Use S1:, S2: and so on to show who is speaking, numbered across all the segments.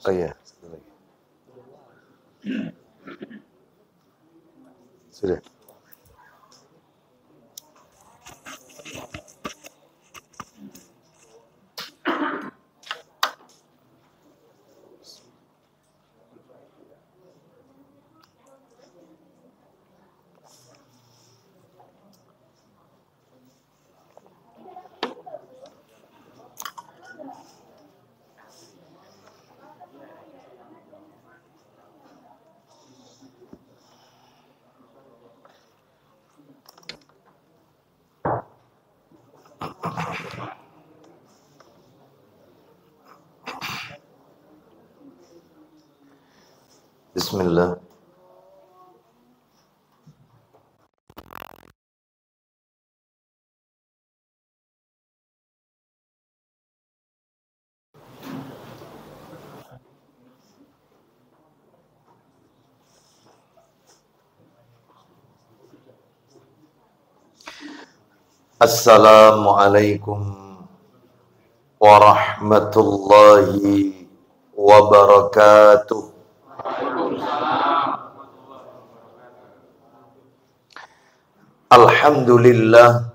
S1: Oh iya, satu lagi. Sudah. Bismillah. Assalamualaikum warahmatullahi wabarakatuh. Alhamdulillah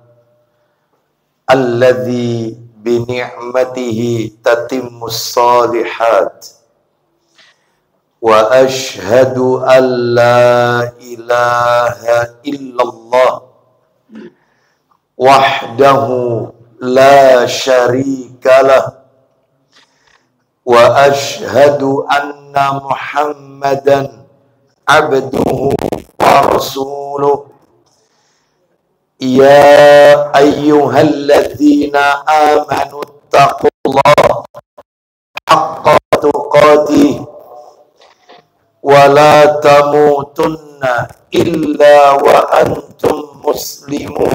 S1: alladzi bi ni'matihi tatimmus shalihat wa ashhadu an la ilaha illallah wahdahu la syarikalah wa ashhadu anna Muhammadan abduhu wa rasuluh. Ya ayyuhalladzina amanu taqullaha haqqa tuqatih wa la tamutunna illa wa antum muslimun.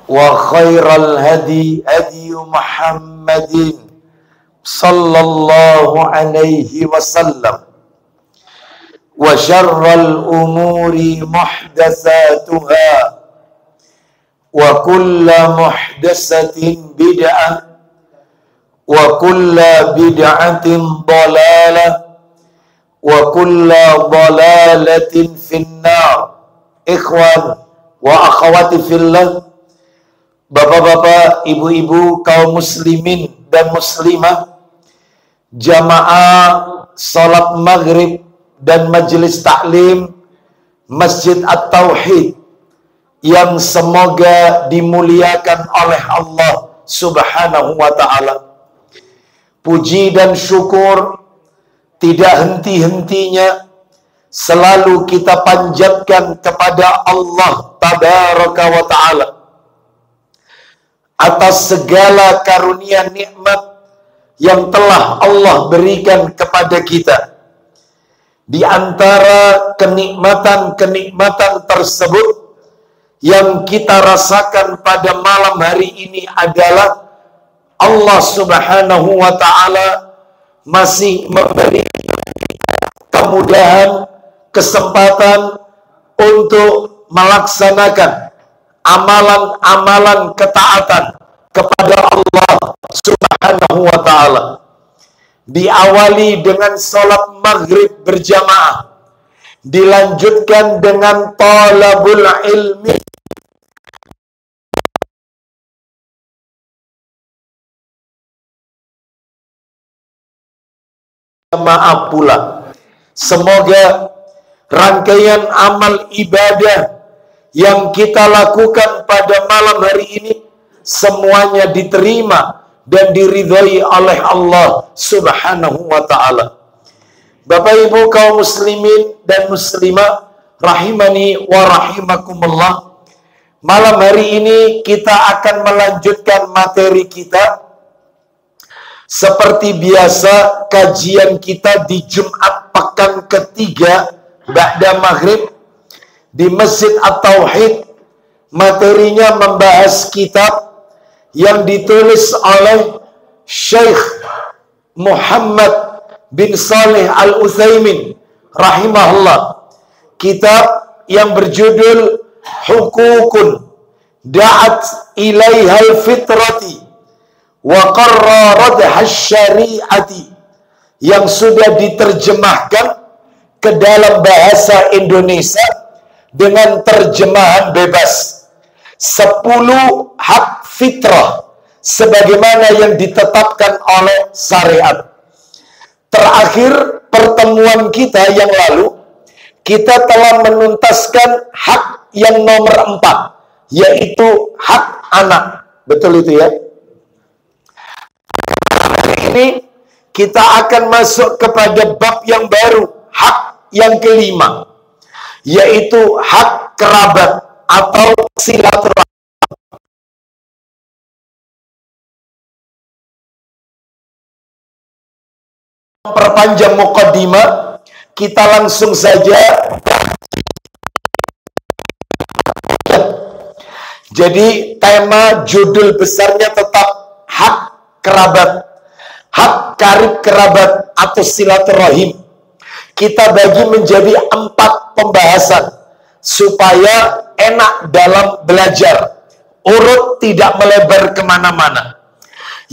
S1: Wa khairal hadi hadi Muhammadin sallallahu alaihi wasallam wa syarral umuri muhdatsatuha wa kullu muhdatsatin bid'ah wa kullu bid'atin dhalalah wa kullu dhalalatin finnar. Ikhwan wa akhwati fillah, bapak-bapak, ibu-ibu, kaum muslimin dan muslimah, jamaah salat maghrib dan majelis taklim Masjid At-Tauhid yang semoga dimuliakan oleh Allah Subhanahu wa ta'ala. Puji dan syukur tidak henti-hentinya selalu kita panjatkan kepada Allah Tabaraka wa ta'ala atas segala karunia nikmat yang telah Allah berikan kepada kita. Di antara kenikmatan-kenikmatan tersebut yang kita rasakan pada malam hari ini adalah Allah Subhanahu wa ta'ala masih memberi kemudahan, kesempatan untuk melaksanakan amalan-amalan ketaatan kepada Allah Subhanahu wa ta'ala. Diawali dengan salat maghrib berjamaah, dilanjutkan dengan talabul ilmi, jamaah pula. Semoga rangkaian amal ibadah yang kita lakukan pada malam hari ini semuanya diterima dan diridhai oleh Allah Subhanahu wa ta'ala. Bapak Ibu kaum muslimin dan muslimah rahimani wa rahimakumullah, malam hari ini kita akan melanjutkan materi kita. Seperti biasa, kajian kita di Jumat pekan ketiga ba'da maghrib di Masjid At-Tauhid. Materinya membahas kitab yang ditulis oleh Syekh Muhammad bin Saleh Al-Utsaimin rahimahullah. Kitab yang berjudul Hukukun Da'at Ilaihal Fitrati wa Qarraratha Syari'ati, yang sudah diterjemahkan ke dalam bahasa Indonesia dengan terjemahan bebas. 10 hak fitrah sebagaimana yang ditetapkan oleh syariat. Terakhir pertemuan kita yang lalu, kita telah menuntaskan hak yang nomor 4, yaitu hak anak. Betul itu ya? Hari ini kita akan masuk kepada bab yang baru, hak yang kelima, yaitu hak kerabat atau silaturahmi. Perpanjang muqaddimah, kita langsung saja. Jadi tema judul besarnya tetap hak kerabat, hak karib kerabat atau silaturahim. Kita bagi menjadi 4 pembahasan supaya enak dalam belajar, urut tidak melebar kemana-mana.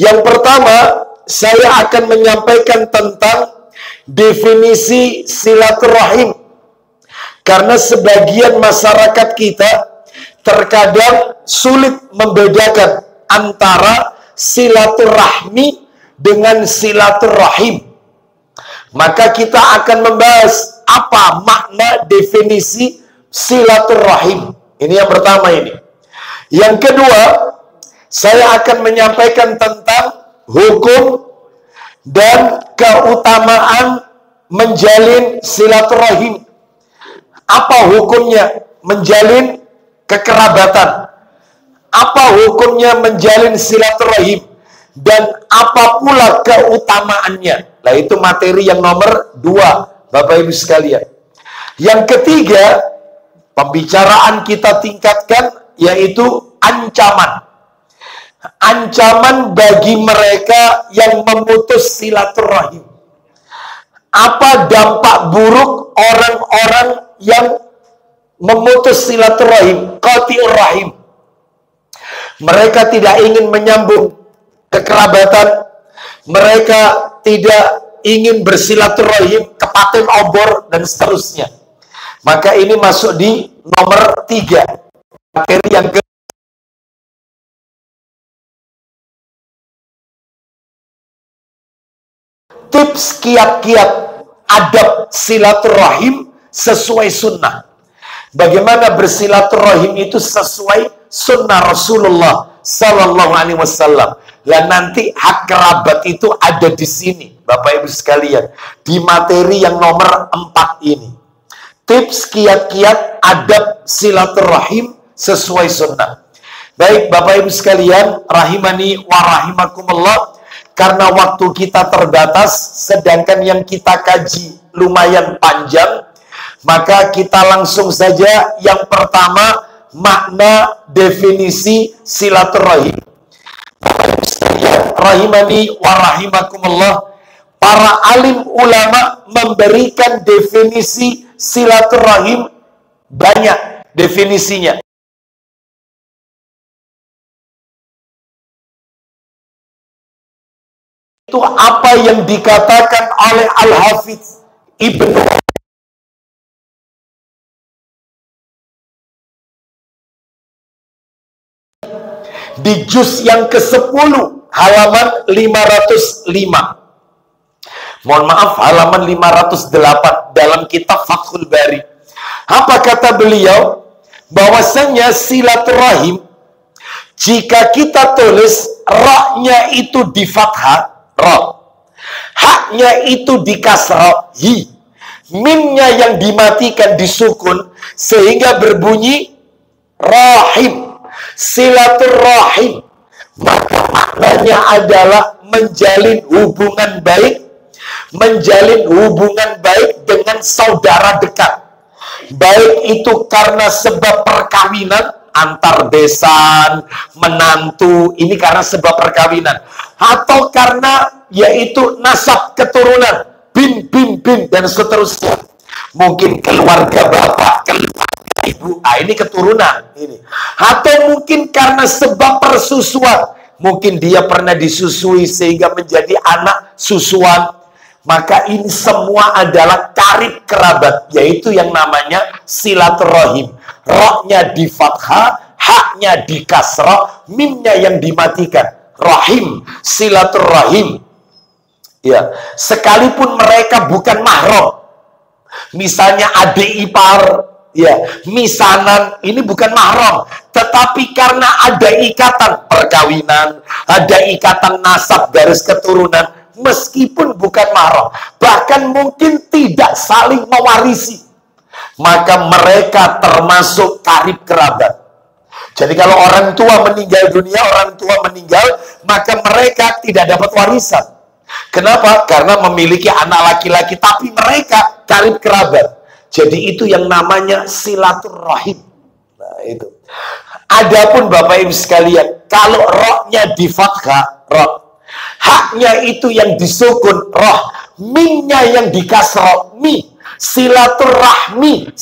S1: Yang pertama, saya akan menyampaikan tentang definisi silaturahim, karena sebagian masyarakat kita terkadang sulit membedakan antara silaturahmi dengan silaturahim. Maka kita akan membahas apa makna definisi silaturahim. Ini yang pertama ini. Yang kedua, saya akan menyampaikan tentang hukum dan keutamaan menjalin silaturahim. Apa hukumnya menjalin kekerabatan? Apa hukumnya menjalin silaturahim? Dan apa pula keutamaannya? Nah, itu materi yang nomor 2, Bapak Ibu sekalian. Yang ketiga, pembicaraan kita tingkatkan, yaitu ancaman. Ancaman bagi mereka yang memutus silaturahim. Apa dampak buruk orang-orang yang memutus silaturahim, qati'ur rahim? Mereka tidak ingin menyambung kekerabatan, mereka tidak ingin bersilaturahim, kepaten obor, dan seterusnya. Maka ini masuk di nomor 3, materi yang ke tips kiat-kiat adab silaturahim sesuai sunnah. Bagaimana bersilaturahim itu sesuai sunnah Rasulullah Sallallahu Alaihi Wasallam. Dan nanti hak kerabat itu ada di sini, Bapak Ibu sekalian, di materi yang nomor 4 ini. Tips kiat-kiat adab silaturahim sesuai sunnah. Baik Bapak Ibu sekalian, rahimani wa rahimakumullah. Karena waktu kita terbatas, sedangkan yang kita kaji lumayan panjang, maka kita langsung saja yang pertama, makna definisi silaturahim. Rahimani wa rahimakumullah, para alim ulama memberikan definisi silaturahim, banyak definisinya. Itu apa yang dikatakan oleh Al-Hafidz Ibnu di juz yang ke-10 halaman 505. Mohon maaf, halaman 508 dalam kitab Fathul Bari. Apa kata beliau? Bahwasanya silaturahim, jika kita tulis ra-nya itu di fathah, ra, haknya itu di kasrah, hi, mimnya yang dimatikan disukun sehingga berbunyi rahim, silaturahim, maka maknanya adalah menjalin hubungan baik, menjalin hubungan baik dengan saudara dekat, baik itu karena sebab perkawinan antar besan, menantu, ini karena sebab perkawinan, atau karena yaitu nasab keturunan, bin, dan seterusnya. Mungkin keluarga bapak, keluarga ibu. Ini keturunan ini. Atau mungkin karena sebab persusuan. Mungkin dia pernah disusui sehingga menjadi anak susuan. Maka ini semua adalah karib kerabat, yaitu yang namanya silaturahim. Roknya di fathah, haknya di kasrah, mimnya yang dimatikan. Rahim, silaturahim. Ya, sekalipun mereka bukan mahram. Misalnya adik ipar, ya, misanan, ini bukan mahram, tetapi karena ada ikatan perkawinan, ada ikatan nasab garis keturunan, meskipun bukan mahram, bahkan mungkin tidak saling mewarisi, maka mereka termasuk karib kerabat. Jadi kalau orang tua meninggal dunia, maka mereka tidak dapat warisan. Kenapa? Karena memiliki anak laki-laki, tapi mereka karib kerabat. Jadi itu yang namanya silaturahim. Nah, itu. Adapun Bapak Ibu sekalian, kalau rohnya di fathah, roh, haknya itu yang disukun, roh, mimnya yang di kasroh, mi, silaturahmi,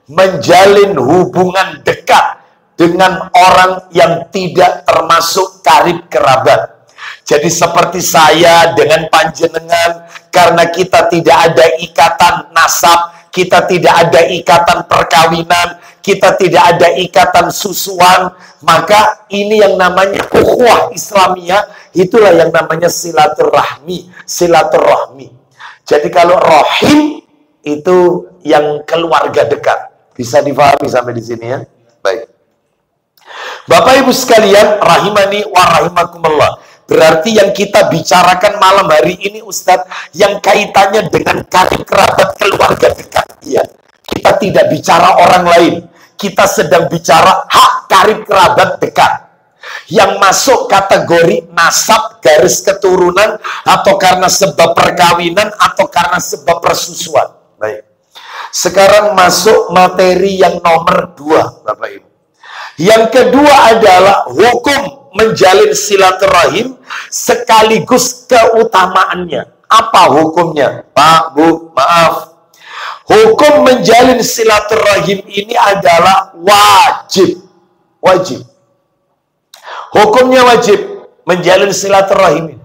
S1: menjalin hubungan dekat dengan orang yang tidak termasuk karib kerabat. Jadi seperti saya dengan panjenengan, karena kita tidak ada ikatan nasab, kita tidak ada ikatan perkawinan, kita tidak ada ikatan susuan, maka ini yang namanya ukhuwah Islamiyah, itulah yang namanya silaturahmi. Jadi kalau rahim itu yang keluarga dekat. Bisa difahami sampai di sini ya? Baik. Bapak Ibu sekalian, rahimani wa rahimakumullah. Berarti yang kita bicarakan malam hari ini Ustadz, yang kaitannya dengan karib kerabat keluarga dekat. Ya, kita tidak bicara orang lain. Kita sedang bicara hak karib kerabat dekat. Yang masuk kategori nasab garis keturunan, atau karena sebab perkawinan, atau karena sebab persusuan. Baik. Sekarang masuk materi yang nomor 2, Bapak Ibu. Yang kedua adalah hukum menjalin silaturahim sekaligus keutamaannya. Apa hukumnya? Pak, Bu, maaf. Hukum menjalin silaturahim ini adalah wajib. Wajib. Hukumnya wajib menjalin silaturahim ini.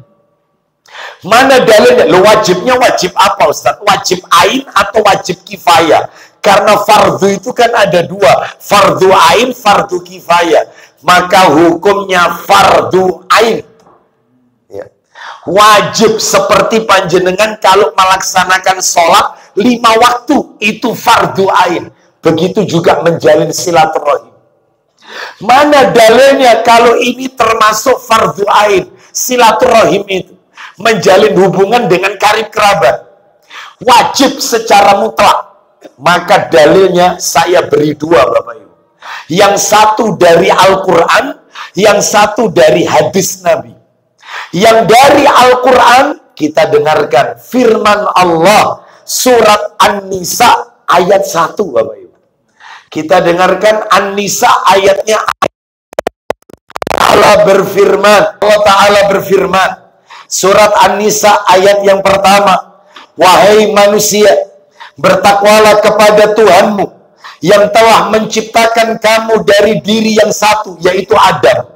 S1: Mana dalilnya? Lo wajibnya wajib apa Ustaz? Wajib ain atau wajib kifayah? Karena fardu itu kan ada dua, fardu ain, fardu kifayah. Maka hukumnya fardu ain. Ya. Wajib seperti panjenengan kalau melaksanakan sholat 5 waktu, itu fardu ain. Begitu juga menjalin silaturahim. Mana dalilnya kalau ini termasuk fardu ain? Silaturahim itu menjalin hubungan dengan karib kerabat. Wajib secara mutlak. Maka dalilnya saya beri 2 Bapak Ibu. Yang satu dari Al-Quran, yang satu dari hadis Nabi. Yang dari Al-Quran kita dengarkan firman Allah surat An-Nisa ayat 1 Bapak Ibu. Kita dengarkan An-Nisa ayatnya. Allah Ta'ala berfirman surat An-Nisa ayat yang pertama, wahai manusia, bertakwalah kepada Tuhanmu yang telah menciptakan kamu dari diri yang satu, yaitu Adam.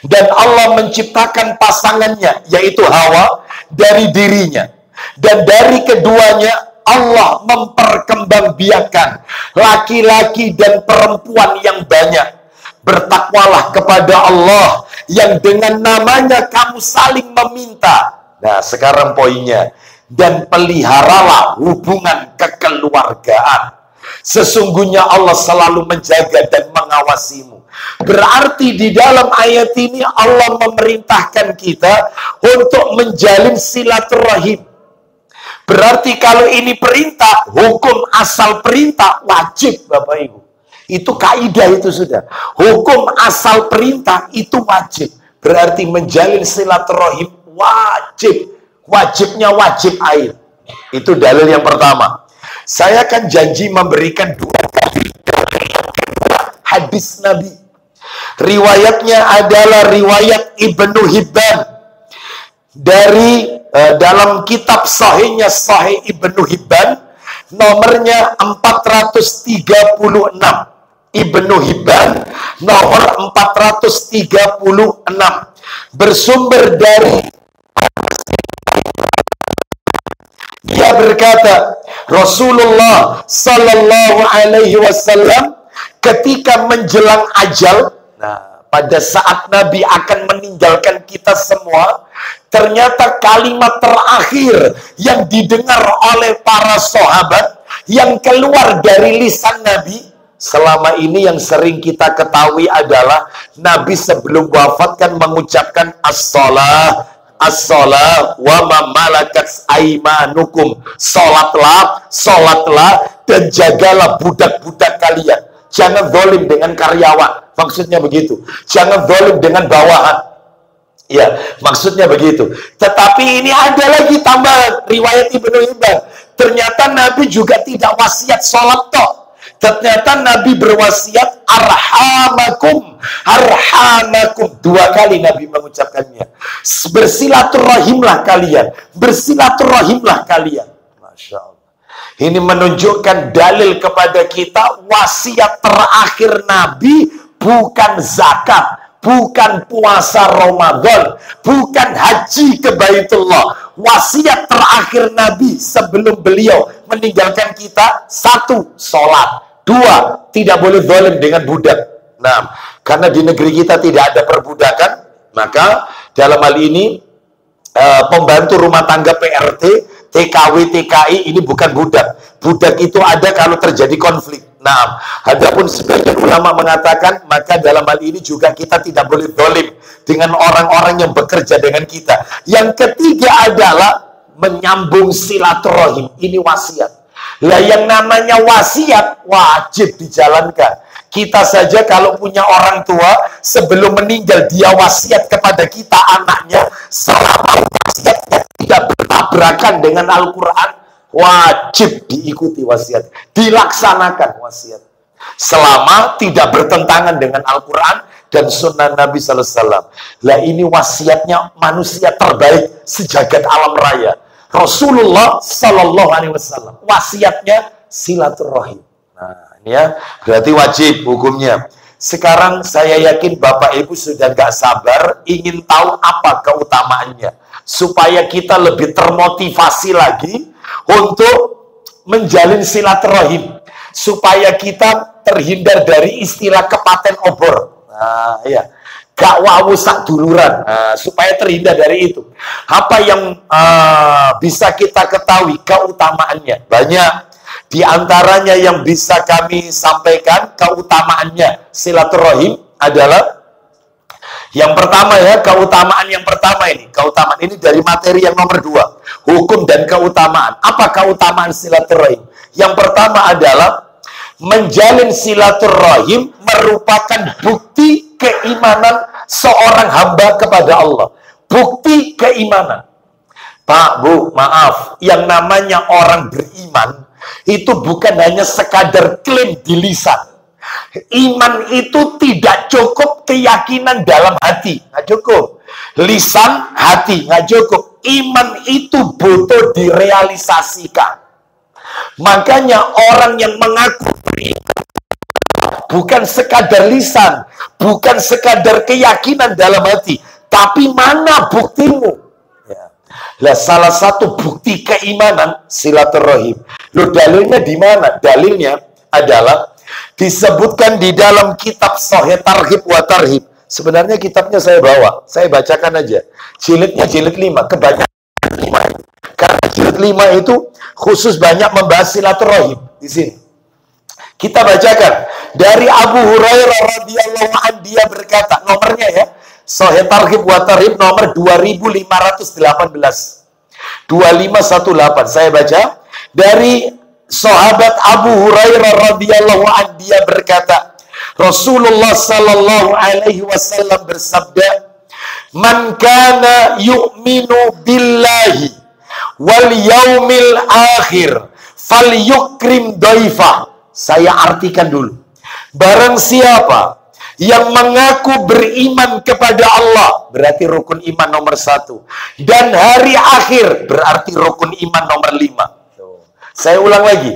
S1: Dan Allah menciptakan pasangannya, yaitu Hawa, dari dirinya. Dan dari keduanya, Allah memperkembangbiakan laki-laki dan perempuan yang banyak. Bertakwalah kepada Allah yang dengan namanya kamu saling meminta. Nah, sekarang poinnya. Dan peliharalah hubungan kekeluargaan. Sesungguhnya Allah selalu menjaga dan mengawasimu. Berarti di dalam ayat ini Allah memerintahkan kita untuk menjalin silaturahim. Berarti kalau ini perintah, hukum asal perintah wajib Bapak Ibu. Itu kaidah itu sudah. Hukum asal perintah itu wajib. Berarti menjalin silaturahim wajib. Wajibnya wajib ain. Itu dalil yang pertama. Saya akan janji memberikan 2 kali hadis Nabi. Riwayatnya adalah riwayat Ibnu Hibban. Dari dalam kitab sahihnya Sahih Ibnu Hibban, nomornya 436. Ibnu Hibban nomor 436, bersumber dari, dia berkata, Rasulullah Sallallahu Alaihi Wasallam ketika menjelang ajal, nah, pada saat Nabi akan meninggalkan kita semua, ternyata kalimat terakhir yang didengar oleh para sahabat, yang keluar dari lisan Nabi selama ini yang sering kita ketahui adalah Nabi sebelum wafat kan mengucapkan as-salah, as-salah wa ma malakat aimanukum, salatlah, salatlah, dan jagalah budak-budak kalian. Jangan zalim dengan karyawan, maksudnya begitu. Jangan zalim dengan bawahan. Ya, maksudnya begitu. Tetapi ini ada lagi tambahan riwayat Ibnu Hibban. Ternyata Nabi juga tidak wasiat salat toh. Ternyata Nabi berwasiat arhamakum, arhamakum. 2 kali Nabi mengucapkannya. Bersilaturahimlah kalian, bersilaturahimlah kalian. Masya Allah. Ini menunjukkan dalil kepada kita wasiat terakhir Nabi bukan zakat, bukan puasa Ramadan, bukan haji ke Baitullah. Wasiat terakhir Nabi sebelum beliau meninggalkan kita, 1, sholat. 2, tidak boleh zalim dengan budak. Nah, karena di negeri kita tidak ada perbudakan, maka dalam hal ini pembantu rumah tangga PRT, TKW, TKI ini bukan budak. Budak itu ada kalau terjadi konflik. Nah, adapun sebagian ulama mengatakan, maka dalam hal ini juga kita tidak boleh zalim dengan orang-orang yang bekerja dengan kita. Yang ketiga adalah menyambung silaturahim. Ini wasiat. Lah yang namanya wasiat wajib dijalankan. Kita saja kalau punya orang tua, sebelum meninggal dia wasiat kepada kita anaknya, selama wasiatnya tidak bertabrakan dengan Al-Quran, wajib diikuti wasiat, dilaksanakan wasiat. Selama tidak bertentangan dengan Al-Quran dan sunnah Nabi Sallallahu Alaihi Wasallam. Lah ini wasiatnya manusia terbaik sejagat alam raya, Rasulullah Sallallahu Alaihi Wasallam. Wasiatnya silaturahim. Nah, ini ya, berarti wajib hukumnya. Sekarang saya yakin Bapak Ibu sudah gak sabar ingin tahu apa keutamaannya, supaya kita lebih termotivasi lagi untuk menjalin silaturahim, supaya kita terhindar dari istilah kepaten obor. Nah, iya. Gak wawu sak duluran, supaya terhindar dari itu. Apa yang bisa kita ketahui keutamaannya? Banyak. Di antaranya yang bisa kami sampaikan keutamaannya silaturahim adalah yang pertama ya, keutamaan yang pertama ini. Keutamaan ini dari materi yang nomor 2. Hukum dan keutamaan. Apa keutamaan silaturahim? Yang pertama adalah menjalin silaturahim merupakan bukti keimanan seorang hamba kepada Allah. Bukti keimanan. Pak, Bu, maaf. Yang namanya orang beriman itu bukan hanya sekadar klaim di lisan. Iman itu tidak cukup keyakinan dalam hati. Nggak cukup. Lisan, hati. Nggak cukup. Iman itu butuh direalisasikan. Makanya orang yang mengaku beriman bukan sekadar lisan, bukan sekadar keyakinan dalam hati, tapi mana buktimu? Ya. Lah salah satu bukti keimanan silaturahim. Loh, dalilnya di mana? Dalilnya adalah disebutkan di dalam kitab Sahih Targhib wa Tarhib. Sebenarnya kitabnya saya bawa, saya bacakan aja. Jilidnya jilid 5, kebanyakan 5. Karena jilid 5 itu khusus banyak membahas silaturahim di sini. Kita bacakan dari Abu Hurairah radhiyallahu anhu, dia berkata, nomornya ya, Sahih Targhib wa Tarhib nomor 2518. 2518. Saya baca dari sahabat Abu Hurairah radhiyallahu anhu, dia berkata, Rasulullah sallallahu alaihi wasallam bersabda, "Man kana yu'minu billahi wal yaumil akhir falyukrim dhaifah." Saya artikan dulu. Barang siapa yang mengaku beriman kepada Allah, berarti rukun iman nomor 1. Dan hari akhir, berarti rukun iman nomor 5. Saya ulang lagi.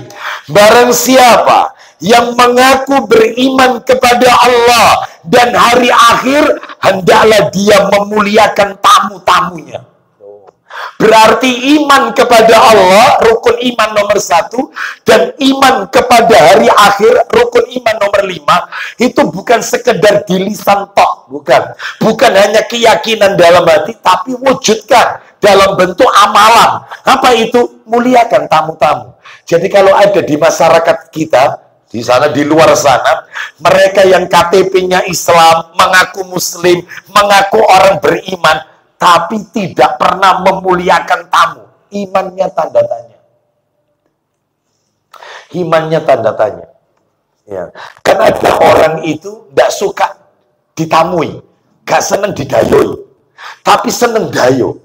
S1: Barang siapa yang mengaku beriman kepada Allah dan hari akhir, hendaklah dia memuliakan tamu-tamunya. Berarti iman kepada Allah, rukun iman nomor 1, dan iman kepada hari akhir, rukun iman nomor 5, itu bukan sekedar di lisan tok, bukan hanya keyakinan dalam hati, tapi wujudkan dalam bentuk amalan. Apa itu? Muliakan tamu-tamu. Jadi kalau ada di masyarakat kita, di sana, di luar sana, mereka yang KTP-nya Islam, mengaku Muslim, mengaku orang beriman, tapi tidak pernah memuliakan tamu, imannya tanda tanya. Imannya tanda tanya. Ya. Kan ada orang itu tidak suka ditamui, gak seneng didayoi, tapi seneng dayo.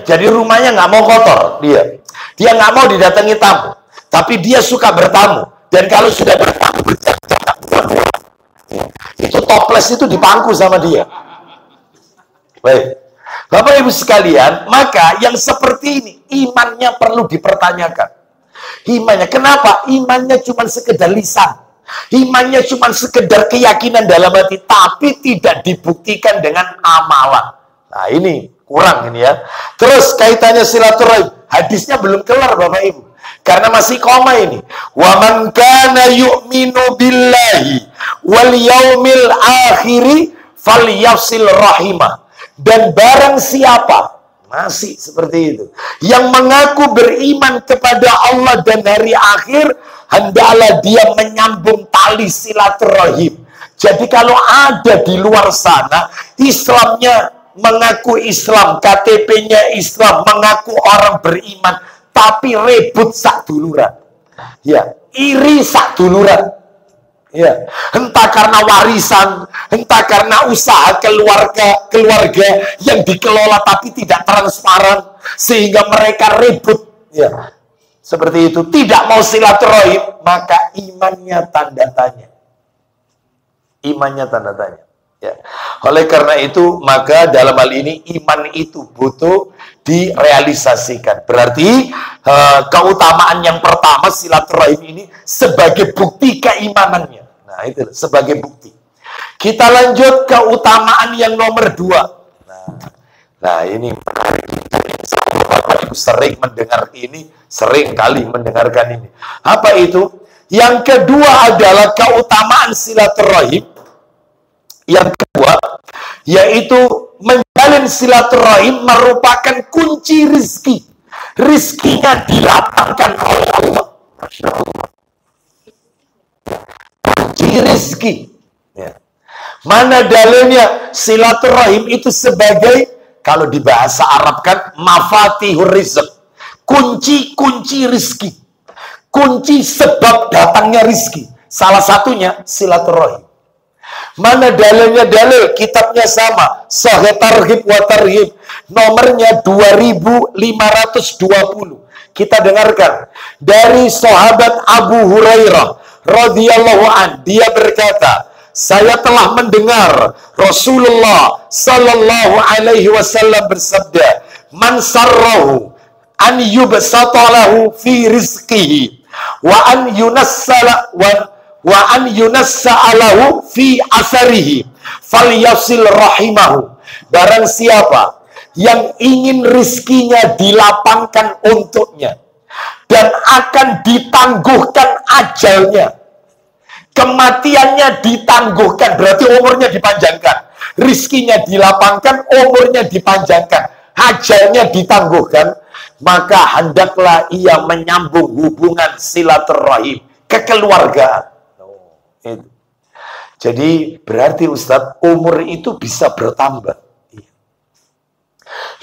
S1: Jadi rumahnya nggak mau kotor, dia nggak mau didatangi tamu, tapi dia suka bertamu. Dan kalau sudah bertamu, itu toples itu dipangku sama dia. Baik, Bapak Ibu sekalian, maka yang seperti ini imannya perlu dipertanyakan. Imannya, kenapa? Imannya cuma sekedar lisan, imannya cuma sekedar keyakinan dalam hati, tapi tidak dibuktikan dengan amalan. Nah ini kurang ini ya. Terus kaitannya silaturahim, hadisnya belum kelar Bapak Ibu, karena masih koma ini. Wa man kana yu'minu billahi wal yaumil akhiri falyasil rahimah. Dan barang siapa, masih seperti itu, yang mengaku beriman kepada Allah dan hari akhir, hendaklah dia menyambung tali silaturahim. Jadi kalau ada di luar sana, Islamnya mengaku Islam, KTP-nya Islam, mengaku orang beriman, tapi ribut sak duluran, ya, iri sak duluran, ya, entah karena warisan, entah karena usaha keluarga yang dikelola tapi tidak transparan, sehingga mereka ribut, ya, seperti itu, tidak mau silaturahim, maka imannya tanda tanya, imannya tanda tanya. Ya. Oleh karena itu, maka dalam hal ini iman itu butuh direalisasikan. Berarti keutamaan yang pertama silaturahim ini sebagai bukti keimanannya. Nah itu sebagai bukti. Kita lanjut keutamaan yang nomor 2. Nah ini Bapak Ibu sering mendengar ini, sering kali mendengarkan ini. Apa itu? Yang kedua adalah keutamaan silaturahim. Yang kedua, yaitu menjalin silaturahim merupakan kunci rizki. Rizkinya dilapangkan oleh Allah. Kunci rizki. Ya. Mana dalilnya? Silaturahim itu sebagai, kalau di bahasa Arab kan, mafatihur rizq. Kunci-kunci rizki. Kunci sebab datangnya rizki. Salah satunya silaturahim. Mana dalilnya? Dalil kitabnya sama, Sahih Targhib wa Tarhib, nomornya 2520. Kita dengarkan dari sahabat Abu Hurairah radhiyallahu an, dia berkata, saya telah mendengar Rasulullah sallallahu alaihi wasallam bersabda, man sarrahu an yubsata lahu fi rizqihi wa an yunassala wa an yunassa'alahu fi asarihi falyasil rahimahu. Barang siapa yang ingin rizkinya dilapangkan untuknya dan akan ditangguhkan ajalnya, kematiannya ditangguhkan, berarti umurnya dipanjangkan, rizkinya dilapangkan, umurnya dipanjangkan, ajalnya ditangguhkan, maka hendaklah ia menyambung hubungan silaturahim, kekeluargaan. Itu. Jadi berarti Ustadz, umur itu bisa bertambah.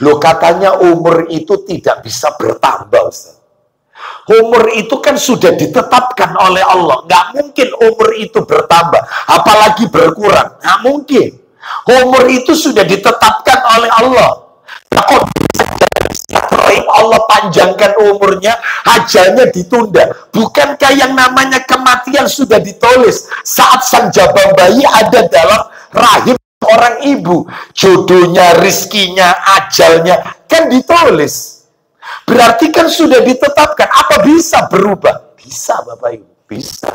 S1: Loh, katanya umur itu tidak bisa bertambah Ustadz. Umur itu kan sudah ditetapkan oleh Allah. Nggak mungkin umur itu bertambah, apalagi berkurang. Nggak mungkin. Umur itu sudah ditetapkan oleh Allah. Nah, kok Allah panjangkan umurnya, ajalnya ditunda? Bukankah yang namanya kematian sudah ditulis saat sang jabang bayi ada dalam rahim Orang ibu, jodohnya, rizkinya, ajalnya, kan ditulis. Berarti kan sudah ditetapkan. Apa bisa berubah? Bisa, Bapak Ibu. Bisa.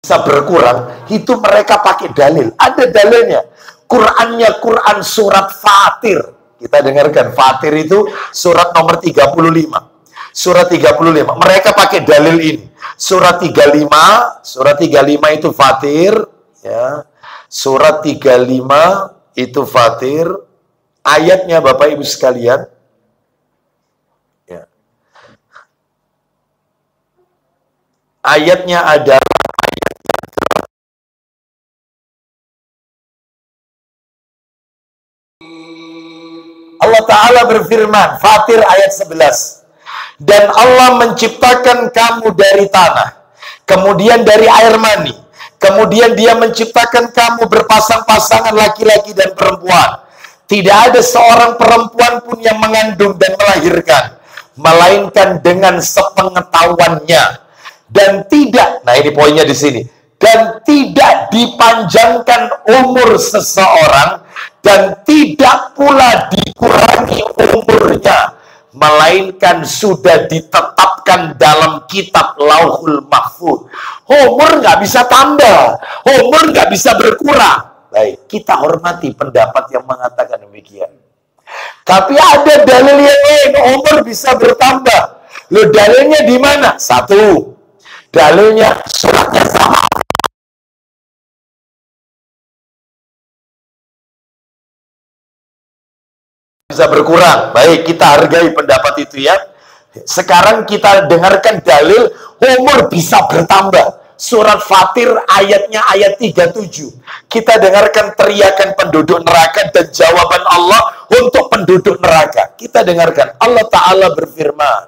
S1: Bisa berkurang, itu mereka pakai dalil. Ada dalilnya. Qurannya Quran surat Fatir. Kita dengarkan, Fatir itu surat nomor 35. Surat 35. Mereka pakai dalil ini. Surat 35, surat 35 itu Fatir, ya. Surat 35 itu Fatir. Ayatnya Bapak Ibu sekalian. Ya. Ayatnya ada Allah Ta'ala berfirman, Fatir ayat 11. Dan Allah menciptakan kamu dari tanah, kemudian dari air mani, kemudian Dia menciptakan kamu berpasang-pasangan laki-laki dan perempuan. Tidak ada seorang perempuan pun yang mengandung dan melahirkan, melainkan dengan sepengetahuannya. Dan tidak, nah ini poinnya di sini, dan tidak dipanjangkan umur seseorang, dan tidak pula dikurangi umurnya, melainkan sudah ditetapkan dalam kitab Lauhul Mahfuz. Umur nggak bisa tambah, umur nggak bisa berkurang. Baik, kita hormati pendapat yang mengatakan demikian. Tapi ada dalil yang lain, umur bisa bertambah. Loh, dalilnya di mana? Satu, dalilnya suratnya sama. Bisa berkurang. Baik, kita hargai pendapat itu ya. Sekarang kita dengarkan dalil umur bisa bertambah. Surat Fatir ayatnya ayat 37. Kita dengarkan teriakan penduduk neraka dan jawaban Allah untuk penduduk neraka. Kita dengarkan. Allah Ta'ala berfirman.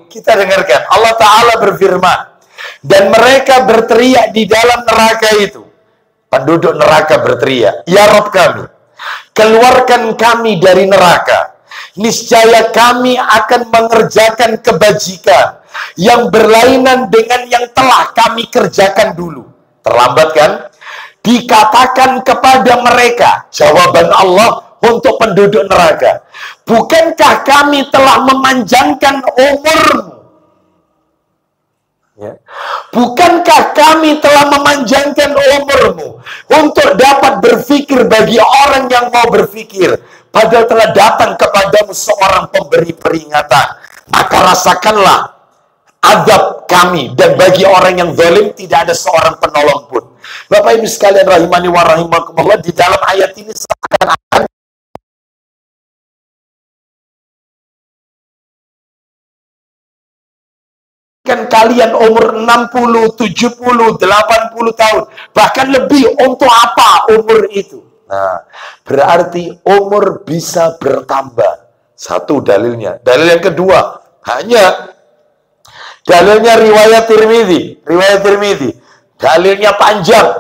S1: Kita dengarkan. Allah Ta'ala berfirman. Dan mereka berteriak di dalam neraka itu. Penduduk neraka berteriak, ya Rabb kami, keluarkan kami dari neraka. Niscaya kami akan mengerjakan kebajikan yang berlainan dengan yang telah kami kerjakan dulu. Terlambat kan? Dikatakan kepada mereka, jawaban Allah untuk penduduk neraka, bukankah kami telah memanjangkan umurmu? Ya. Bukankah kami telah memanjangkan umurmu untuk dapat berpikir bagi orang yang mau berpikir, padahal telah datang kepadamu seorang pemberi peringatan. Maka rasakanlah azab kami, dan bagi orang yang zalim tidak ada seorang penolong pun. Bapak Ibu sekalian rahimani wa rahimakumullah, di dalam ayat ini seakan-akan kan kalian umur 60, 70, 80 tahun, bahkan lebih, untuk apa umur itu? Nah, berarti umur bisa bertambah. Satu dalilnya. Dalil yang kedua, hanya dalilnya riwayat Tirmidzi. Riwayat Tirmidzi. Dalilnya panjang.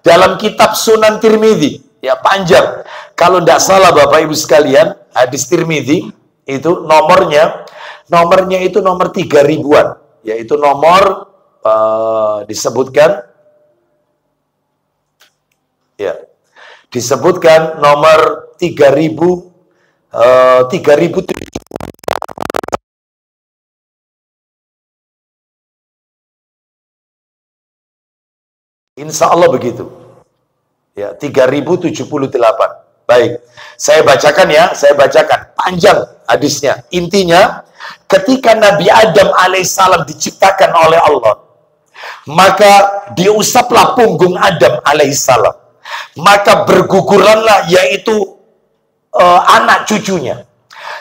S1: Dalam kitab Sunan Tirmidzi. Ya, panjang. Kalau tidak salah Bapak Ibu sekalian, hadis Tirmidzi itu nomornya itu nomor 3000-an. Yaitu nomor disebutkan nomor 3000 Insya Allah begitu ya, 3078. Baik, saya bacakan ya, panjang hadisnya. Intinya, ketika Nabi Adam alaihissalam diciptakan oleh Allah, maka diusaplah punggung Adam alaihissalam, maka berguguranlah yaitu anak cucunya.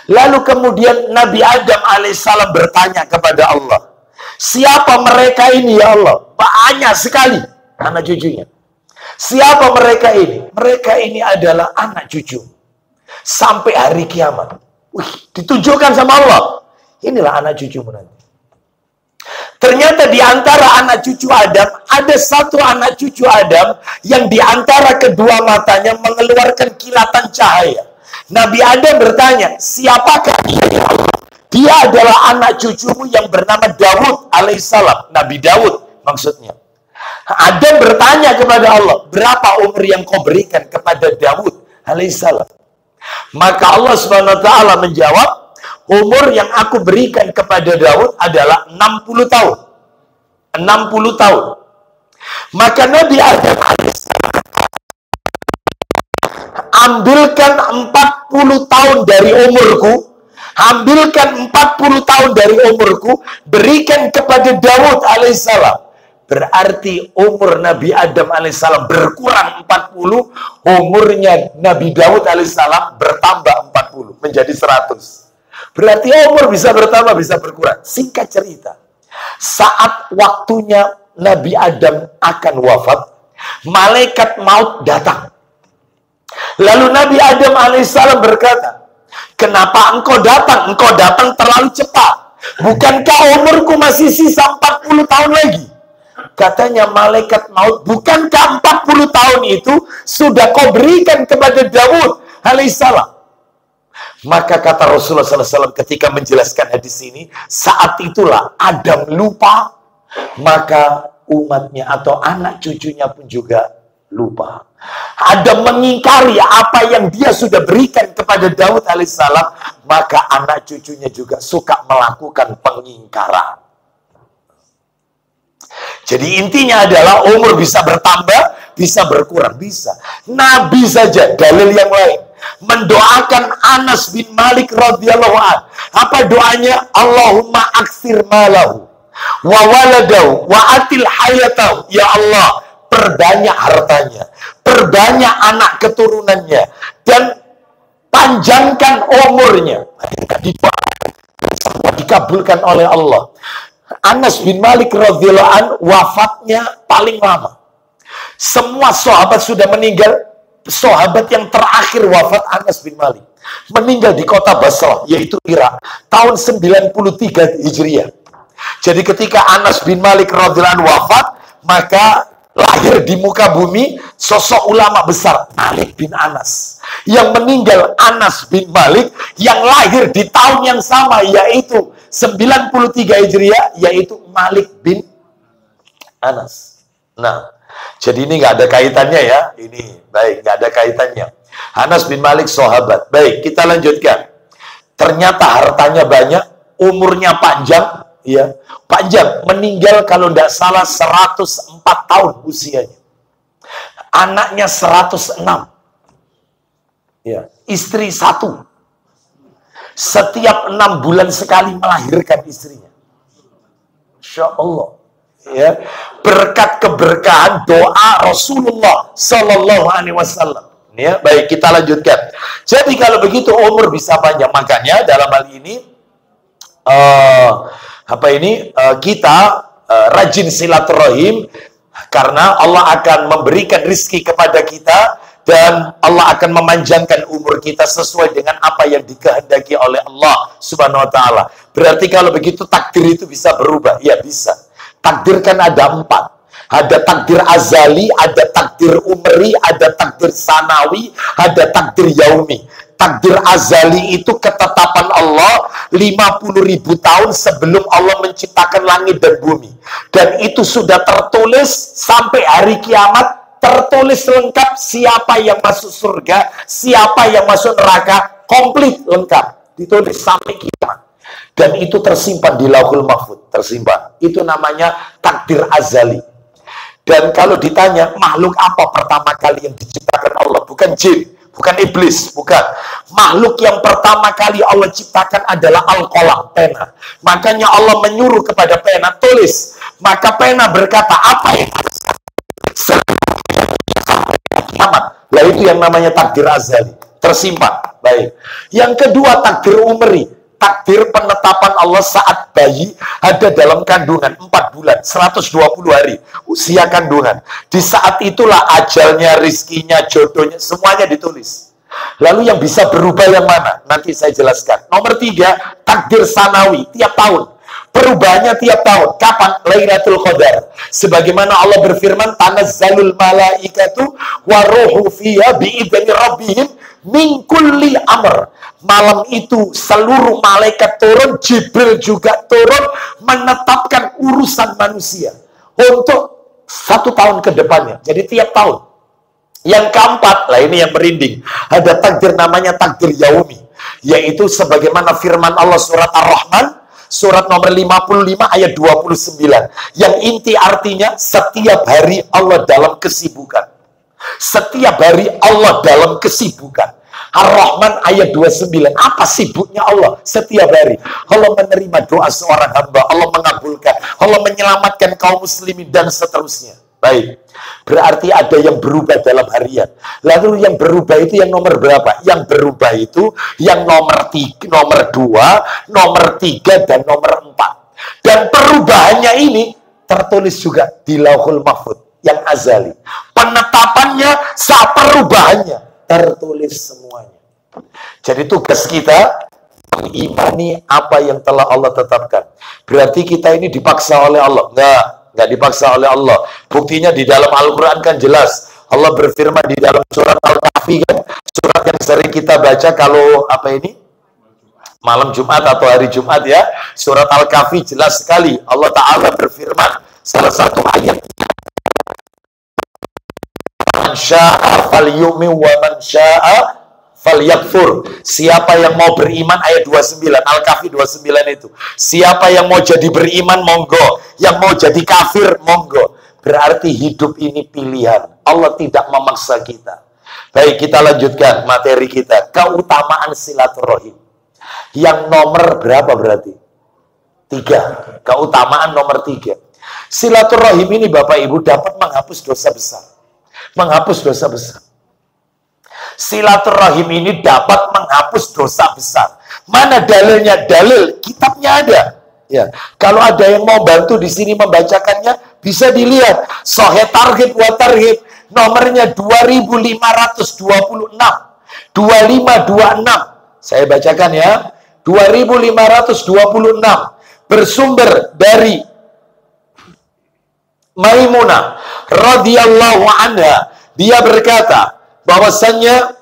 S1: Lalu kemudian Nabi Adam alaihissalam bertanya kepada Allah, siapa mereka ini ya Allah? Banyak sekali anak cucunya. Siapa mereka ini? Mereka ini adalah anak cucu sampai hari kiamat. Wih, ditunjukkan sama Allah. Inilah anak cucumu nanti. Ternyata di antara anak cucu Adam, ada satu anak cucu Adam yang di antara kedua matanya mengeluarkan kilatan cahaya. Nabi Adam bertanya, siapakah dia ya Allah? Dia adalah anak cucumu yang bernama Daud alaihissalam. Nabi Daud maksudnya. Adam bertanya kepada Allah, berapa umur yang kau berikan kepada Daud alaihissalam? Maka Allah Subhanahu wa taala menjawab, umur yang aku berikan kepada Daud adalah 60 tahun. 60 tahun. Maka Nabi Adam alaihissalam, ambilkan 40 tahun dari umurku, ambilkan 40 tahun dari umurku, berikan kepada Daud alaihissalam. Berarti umur Nabi Adam alaihissalam berkurang 40, umurnya Nabi Daud alaihissalam bertambah 40, menjadi 100. Berarti umur bisa bertambah, bisa berkurang. Singkat cerita, saat waktunya Nabi Adam akan wafat, malaikat maut datang. Lalu Nabi Adam alaihissalam berkata, kenapa engkau datang? Engkau datang terlalu cepat. Bukankah umurku masih sisa 40 tahun lagi? Katanya malaikat maut, bukankah 40 tahun itu sudah kau berikan kepada Daud alaihissalam? Maka kata Rasulullah SAW ketika menjelaskan hadis ini, saat itulah Adam lupa, maka umatnya atau anak cucunya pun juga lupa. Adam mengingkari apa yang dia sudah berikan kepada Daud alaihissalam, maka anak cucunya juga suka melakukan pengingkaran. Jadi intinya adalah umur bisa bertambah, bisa berkurang, bisa. Nabi saja, dalil yang lain, mendoakan Anas bin Malik radhiyallahu an. Apa doanya? Allahumma aksir malahu wa waladahu wa atil hayatahu. Ya Allah, perbanyak hartanya, perbanyak anak keturunannya, dan panjangkan umurnya. Semua dikabulkan oleh Allah. Anas bin Malik radhiyallahu an wafatnya paling lama. Semua sahabat sudah meninggal. Sahabat yang terakhir wafat Anas bin Malik meninggal di kota Basrah, yaitu Irak, tahun 93 Hijriah. Jadi ketika Anas bin Malik radhiyallahu an wafat, maka lahir di muka bumi sosok ulama besar Malik bin Anas. Yang meninggal Anas bin Malik yang lahir di tahun yang sama, yaitu 93 Hijriah, yaitu Malik bin Anas. Nah, jadi ini nggak ada kaitannya ya. Ini baik, nggak ada kaitannya. Anas bin Malik sahabat. Baik, kita lanjutkan. Ternyata hartanya banyak, umurnya panjang, ya, panjang. Meninggal kalau tidak salah 104 tahun usianya. Anaknya 106. Ya, istri 1. Setiap 6 bulan sekali melahirkan istrinya. Masya Allah. Ya, berkat keberkahan doa Rasulullah Sallallahu Alaihi Wasallam. Ya, baik, kita lanjutkan. Jadi kalau begitu umur bisa panjang. Makanya dalam hal ini kita rajin silaturahim, karena Allah akan memberikan rizki kepada kita dan Allah akan memanjangkan umur kita sesuai dengan apa yang dikehendaki oleh Allah Subhanahu wa taala. Berarti kalau begitu takdir itu bisa berubah. Ya, bisa. Takdir kan ada 4. Ada takdir azali, ada takdir umri, ada takdir sanawi, ada takdir yaumi. Takdir azali itu ketetapan Allah 50.000 tahun sebelum Allah menciptakan langit dan bumi. Dan itu sudah tertulis sampai hari kiamat, tertulis lengkap siapa yang masuk surga, siapa yang masuk neraka, komplit lengkap. Ditulis sampai kiamat. Dan itu tersimpan di Lauhul Mahfuz, tersimpan. Itu namanya takdir azali. Dan kalau ditanya, makhluk apa pertama kali yang diciptakan Allah? Bukan jin, bukan iblis, bukan. Makhluk yang pertama kali Allah ciptakan adalah al-qalam, pena. Makanya Allah menyuruh kepada pena, tulis. Maka pena berkata, apa yang harus kiamat? Lah itu yang namanya takdir azali, tersimpan. Baik. Yang kedua, takdir umri. Takdir penetapan Allah saat bayi ada dalam kandungan 4 bulan, 120 hari usia kandungan. Di saat itulah ajalnya, rizkinya, jodohnya, semuanya ditulis. Lalu yang bisa berubah yang mana? Nanti saya jelaskan. Nomor 3, takdir sanawi, tiap tahun. Perubahannya tiap tahun. Kapan? Lailatul Qadar. Sebagaimana Allah berfirman, tanazzalul malaikatu waruhu fiha bi'idzni rabbihim min kulli amr. Malam itu seluruh malaikat turun, Jibril juga turun, menetapkan urusan manusia untuk 1 tahun ke depannya. Jadi tiap tahun. Yang keempat, lah ini yang merinding. Ada takdir namanya takdir yaumi. Yaitu sebagaimana firman Allah surat Ar-Rahman, surat nomor 55 ayat 29. Yang inti artinya, setiap hari Allah dalam kesibukan. Setiap hari Allah dalam kesibukan. Ar-Rahman ayat 29. Apa sibuknya Allah setiap hari? Allah menerima doa seorang hamba, Allah mengabulkan, Allah menyelamatkan kaum muslimin, dan seterusnya. Baik, berarti ada yang berubah dalam harian. Lalu yang berubah itu yang nomor berapa? Yang berubah itu yang nomor 3, nomor 2, nomor 3, dan nomor 4. Dan perubahannya ini tertulis juga di Lauhul Mahfuz yang azali. Penetapannya saat perubahannya tertulis semuanya. Jadi tugas kita mengimani apa yang telah Allah tetapkan. Berarti kita ini dipaksa oleh Allah? Nggak dipaksa oleh Allah. Buktinya di dalam Al-Quran kan jelas. Allah berfirman di dalam surat Al-Kahfi kan, surat yang sering kita baca kalau apa ini? Malam Jumat atau hari Jumat ya. Surat Al-Kahfi jelas sekali. Allah Ta'ala berfirman, salah satu ayat, man sya'a falyu'min wa man sya'a falyakfur. Siapa yang mau beriman, ayat 29, Al-Kahfi 29 itu. Siapa yang mau jadi beriman, monggo. Yang mau jadi kafir, monggo. Berarti hidup ini pilihan. Allah tidak memaksa kita. Baik, kita lanjutkan materi kita. Keutamaan silaturahim. Yang nomor berapa berarti? 3. Keutamaan nomor 3. Silaturahim ini Bapak Ibu dapat menghapus dosa besar. Menghapus dosa besar. Silaturahim ini dapat menghapus dosa besar. Mana dalilnya? Dalil kitabnya ada. Ya, kalau ada yang mau bantu di sini membacakannya, bisa dilihat. Sahih Targhib wa Tarhib, nomornya 2526. 2526. Saya bacakan ya. 2526. Bersumber dari Maimunah radhiyallahu anha. Dia berkata bahwasannya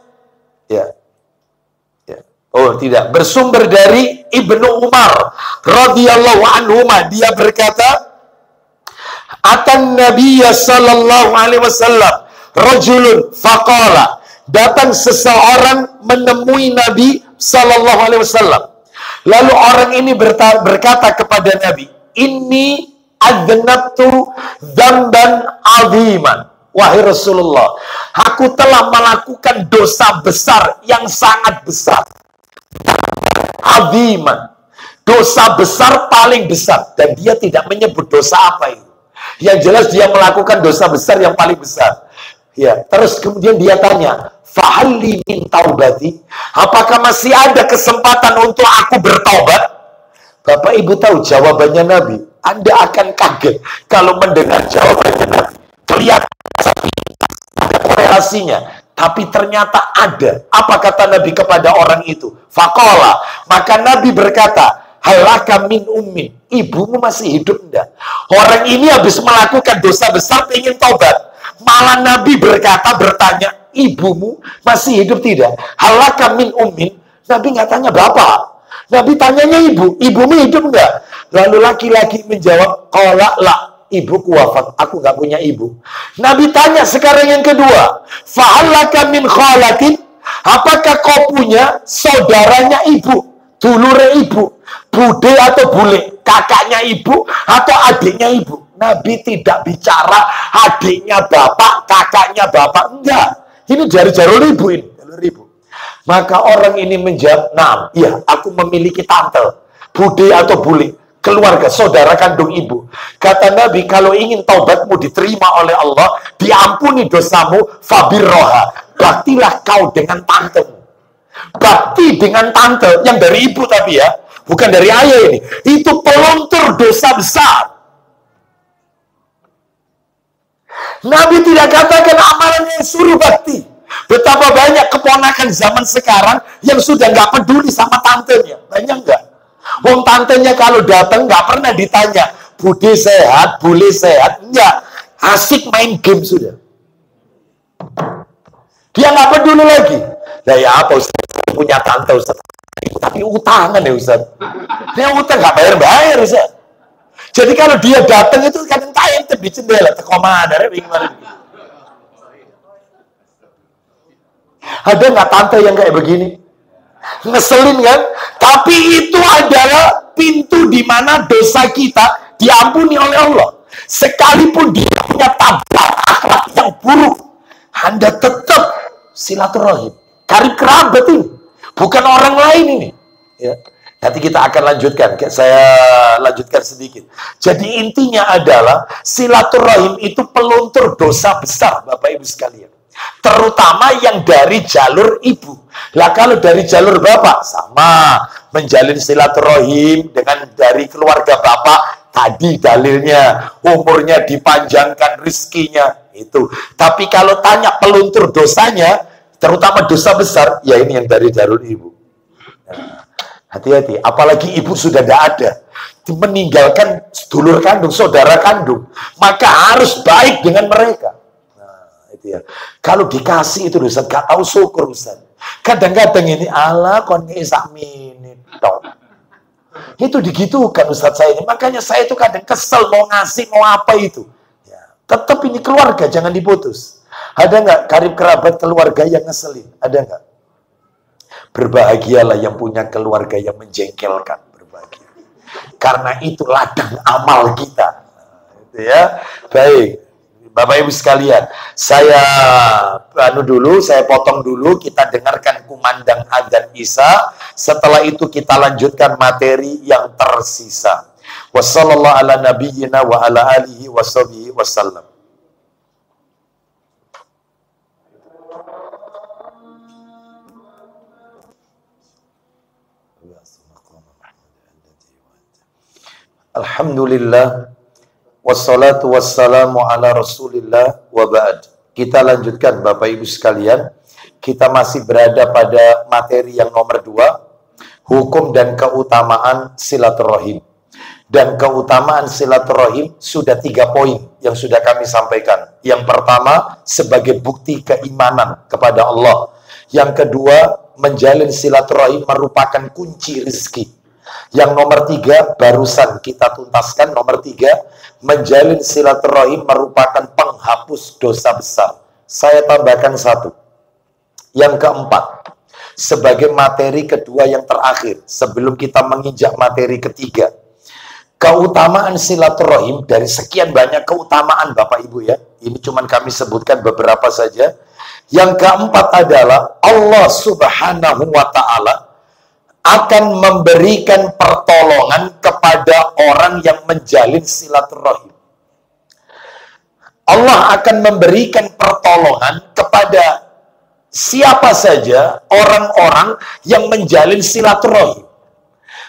S1: bersumber dari Ibnu Umar radhiyallahu anhuma, dia berkata, atan nabiyya sallallahu alaihi wasallam rajulun faqala, datang seseorang menemui Nabi sallallahu alaihi wasallam, lalu orang ini berkata kepada Nabi, inni adnabtu dzamban aziman. Wahai Rasulullah, aku telah melakukan dosa besar yang sangat besar. Aziman. Dosa besar paling besar. Dan dia tidak menyebut dosa apa itu. Yang jelas dia melakukan dosa besar yang paling besar. Ya, terus kemudian dia tanya, fa'alli min taubati? Apakah masih ada kesempatan untuk aku bertaubat? Bapak Ibu tahu jawabannya Nabi. Anda akan kaget kalau mendengar jawabannya Nabi. Kelihatan ada korelasinya, tapi ternyata ada. Apa kata Nabi kepada orang itu? Faqala, maka Nabi berkata, halaka min ummin, ibumu masih hidup enggak? Orang ini habis melakukan dosa besar ingin taubat, malah Nabi bertanya, ibumu masih hidup tidak? Halaka min ummin. Nabi nggak tanya bapak, Nabi tanyanya ibu, ibumu hidup enggak? Lalu laki-laki menjawab, qala la, ibuku wafat, aku nggak punya ibu. Nabi tanya sekarang yang kedua, fa'alaka min khalatin, apakah kau punya saudaranya ibu, dulure ibu, bude atau bule, kakaknya ibu atau adiknya ibu? Nabi tidak bicara adiknya bapak, kakaknya bapak, enggak. Ini dari jalur ibu ini, jalur ibu. Maka orang ini menjawab, nah, iya, aku memiliki tante, bude atau bule, keluarga, saudara kandung ibu. Kata Nabi, kalau ingin taubatmu diterima oleh Allah, diampuni dosamu, fabirroha, baktilah kau dengan tantemu. Bakti dengan tante, yang dari ibu tapi ya, bukan dari ayah ini. Itu peluntur dosa besar. Nabi tidak katakan amalan yang suruh bakti. Betapa banyak keponakan zaman sekarang yang sudah nggak peduli sama tantenya. Banyak nggak? Wong tantenya kalau datang nggak pernah ditanya, Bude sehat, Bule sehat, enggak. Asik main game sudah. Dia nggak peduli lagi. Nah ya apa Ustaz? Punya tante Ustaz. Tapi utangan ya Ustaz. Dia utang nggak bayar-bayar Ustaz. Jadi kalau dia datang itu kadang kain di jendela, teko mana, gimana? Ada nggak tante yang kayak begini? Ngeselin kan? Tapi itu adalah pintu di mana dosa kita diampuni oleh Allah. Sekalipun dia punya tabrak akhlak yang buruk, Anda tetap silaturahim. Karib kerabat ini, bukan orang lain ini. Ya. Nanti kita akan lanjutkan. Saya lanjutkan sedikit. Jadi intinya adalah silaturahim itu peluntur dosa besar, Bapak Ibu sekalian. Terutama yang dari jalur ibu. Lah kalau dari jalur bapak sama, menjalin silaturahim dengan dari keluarga bapak, tadi dalilnya umurnya dipanjangkan, rizkinya itu. Tapi kalau tanya peluntur dosanya, terutama dosa besar, ya ini yang dari jalur ibu. Hati-hati, apalagi ibu sudah tidak ada, meninggalkan dulur kandung, saudara kandung, maka harus baik dengan mereka. Ya. Kalau dikasih itu Ustaz, gak tahu syukur Ustaz. Kadang-kadang ini ala kon sak minit toh. Itu digitukan Ustaz saya ini. Makanya saya itu kadang kesel mau ngasih mau apa itu. Ya. Tetap ini keluarga jangan diputus. Ada nggak karib kerabat keluarga yang ngeselin? Ada nggak? Berbahagialah yang punya keluarga yang menjengkelkan. Berbahagia. Karena itu ladang amal kita. Gitu ya. Baik. Bapak Ibu sekalian, saya potong dulu, kita dengarkan kumandang adzan Isya. Setelah itu kita lanjutkan materi yang tersisa. Wassallallahu ala nabiyyina wa ala alihi washabihi wasallam. Alhamdulillah. Wassalatu wassalamu ala rasulillah wa ba'd. Kita lanjutkan Bapak Ibu sekalian. Kita masih berada pada materi yang nomor 2. Hukum dan keutamaan silaturahim. Dan keutamaan silaturahim sudah 3 poin yang sudah kami sampaikan. Yang pertama, sebagai bukti keimanan kepada Allah. Yang kedua, menjalin silaturahim merupakan kunci rezeki. Yang nomor 3, barusan kita tuntaskan. Nomor 3, menjalin silaturahim merupakan penghapus dosa besar. Saya tambahkan 1. Yang keempat, sebagai materi kedua yang terakhir, sebelum kita menginjak materi ketiga, keutamaan silaturahim dari sekian banyak keutamaan Bapak Ibu ya. Ini cuman kami sebutkan beberapa saja. Yang keempat adalah Allah Subhanahu wa Ta'ala akan memberikan pertolongan kepada orang yang menjalin silaturahim. Allah akan memberikan pertolongan kepada siapa saja orang-orang yang menjalin silaturahim.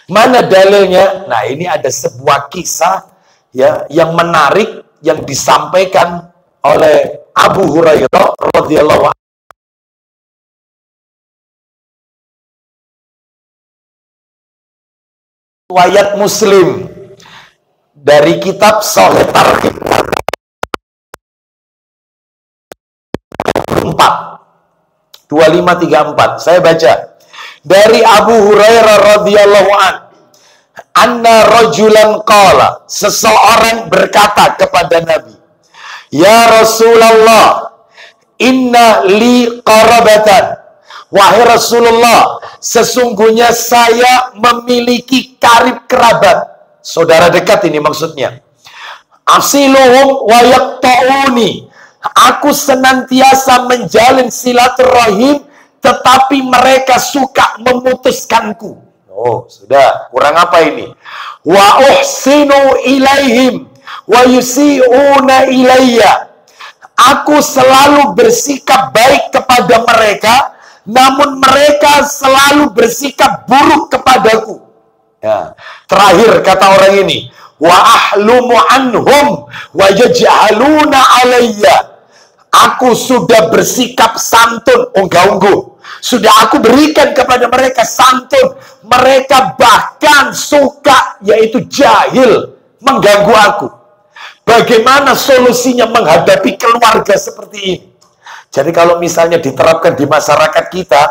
S1: Mana dalilnya? Nah, ini ada sebuah kisah ya yang menarik yang disampaikan oleh Abu Hurairah radhiyallahu anhu. Riwayat Muslim dari kitab Sahih Targhib 2534. Saya baca dari Abu Hurairah radhiyallahu anna rajulan qala, seseorang berkata kepada Nabi, ya Rasulullah, inna li qarabatan. Wahai Rasulullah, sesungguhnya saya memiliki karib kerabat, saudara dekat ini maksudnya. Asiluhum wa yaqta'uni. Aku senantiasa menjalin silaturahim, tetapi mereka suka memutuskanku. Oh, sudah. Kurang apa ini? Wa uhsinu ilaihim wa yusi'una ilayya. Aku selalu bersikap baik kepada mereka, namun mereka selalu bersikap buruk kepadaku. Ya. Terakhir kata orang ini, wa ahlumu anhum wa yaj'aluna alayya. Aku sudah bersikap santun, unggah-ungguh. Sudah aku berikan kepada mereka santun. Mereka bahkan suka, yaitu jahil, mengganggu aku. Bagaimana solusinya menghadapi keluarga seperti ini? Jadi kalau misalnya diterapkan di masyarakat kita,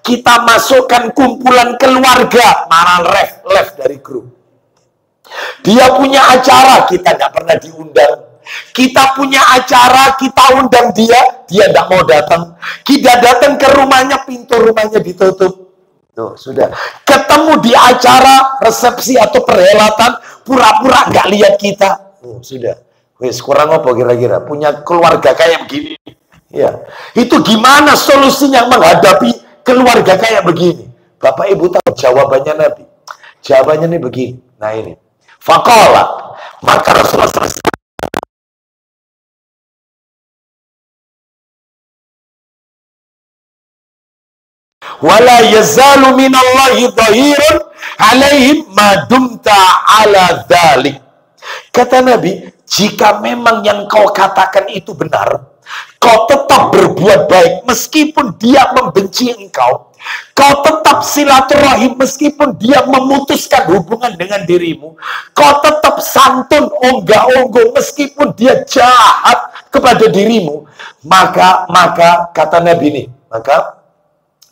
S1: kita masukkan kumpulan keluarga, malah left dari grup. Dia punya acara, kita nggak pernah diundang. Kita punya acara, kita undang dia nggak mau datang. Kita datang ke rumahnya, pintu rumahnya ditutup. Tuh, sudah. Ketemu di acara, resepsi atau perhelatan, pura-pura nggak lihat kita. Oh, sudah. Wis, kurang apa kira-kira? Punya keluarga kayak begini. Ya. Itu gimana solusinya menghadapi keluarga kayak begini? Bapak Ibu tahu jawabannya Nabi. Jawabannya ini begini. Nah ini. Faqala, maka Rasulullah SAW wala yazalu minallahi dhahirun alaihim madumta ala dhalik. Kata Nabi, jika memang yang kau katakan itu benar, kau tetap berbuat baik meskipun dia membenci engkau. Kau tetap silaturahim meskipun dia memutuskan hubungan dengan dirimu. Kau tetap santun, onggah-onggoh meskipun dia jahat kepada dirimu. Maka kata Nabi ini,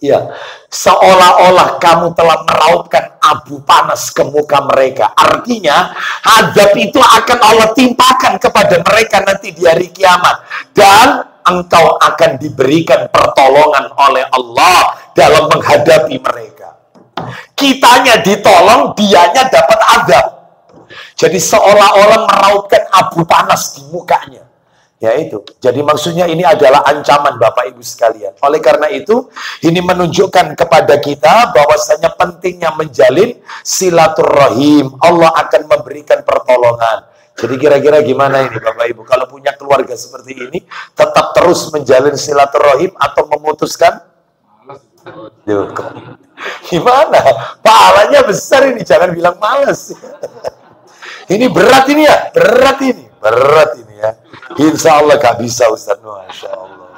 S1: ya, seolah-olah kamu telah meraupkan abu panas ke muka mereka. Artinya, azab itu akan Allah timpakan kepada mereka nanti di hari kiamat. Dan engkau akan diberikan pertolongan oleh Allah dalam menghadapi mereka. Kitanya ditolong, dianya dapat azab. Jadi seolah-olah meraupkan abu panas di mukanya. Ya itu. Jadi maksudnya ini adalah ancaman Bapak Ibu sekalian. Oleh karena itu, ini menunjukkan kepada kita bahwasanya pentingnya menjalin silaturahim. Allah akan memberikan pertolongan. Jadi kira-kira gimana ini Bapak Ibu? Kalau punya keluarga seperti ini, tetap terus menjalin silaturahim atau memutuskan? Gimana? Pahalanya besar ini, jangan bilang malas. Ini berat ini ya, berat ini ya. Insya Allah gak bisa Ustaz, Masya Allah.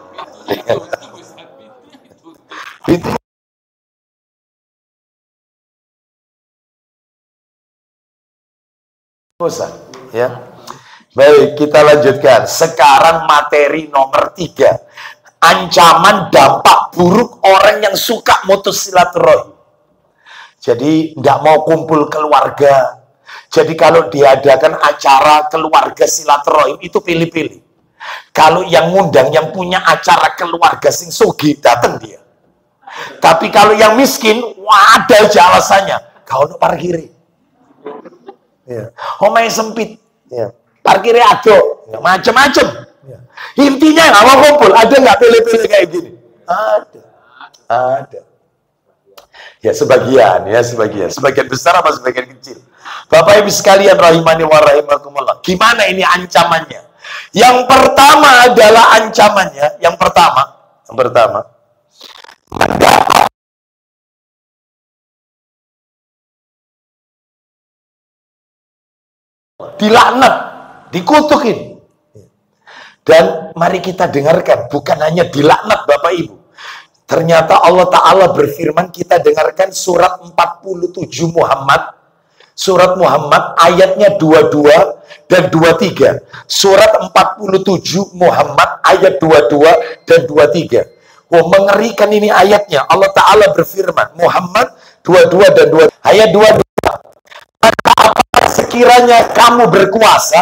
S1: Itu Ustaz, ya. Baik, kita lanjutkan. Sekarang materi nomor 3. Ancaman dampak buruk orang yang suka mutus silaturahim. Jadi nggak mau kumpul keluarga. Jadi kalau diadakan acara keluarga silaturahim itu pilih-pilih. Kalau yang ngundang yang punya acara keluarga sing sugih datang dia. Tapi kalau yang miskin, wah ada aja alasannya. Kau untuk parkiri. Ya. Omai sempit. Ya. Parkirnya ado. Ya. Macem-macem. Ya. Intinya nggak mau kumpul. Ada nggak pilih-pilih kayak gini? Ada. Ya sebagian. Sebagian besar apa sebagian kecil? Bapak Ibu sekalian rahimani wa rahimakumullah. Gimana ini ancamannya? Yang pertama adalah ancamannya. Yang pertama dilaknat, dikutukin. Dan mari kita dengarkan, bukan hanya dilaknat Bapak Ibu. Ternyata Allah Ta'ala berfirman, kita dengarkan surat 47 Muhammad. Surat Muhammad ayatnya 22 dan 23. Surat 47 Muhammad ayat 22 dan 23. Wah, mengerikan ini ayatnya. Allah Ta'ala berfirman, Muhammad 22 dan 23. Ayat 22. Maka apabila sekiranya kamu berkuasa,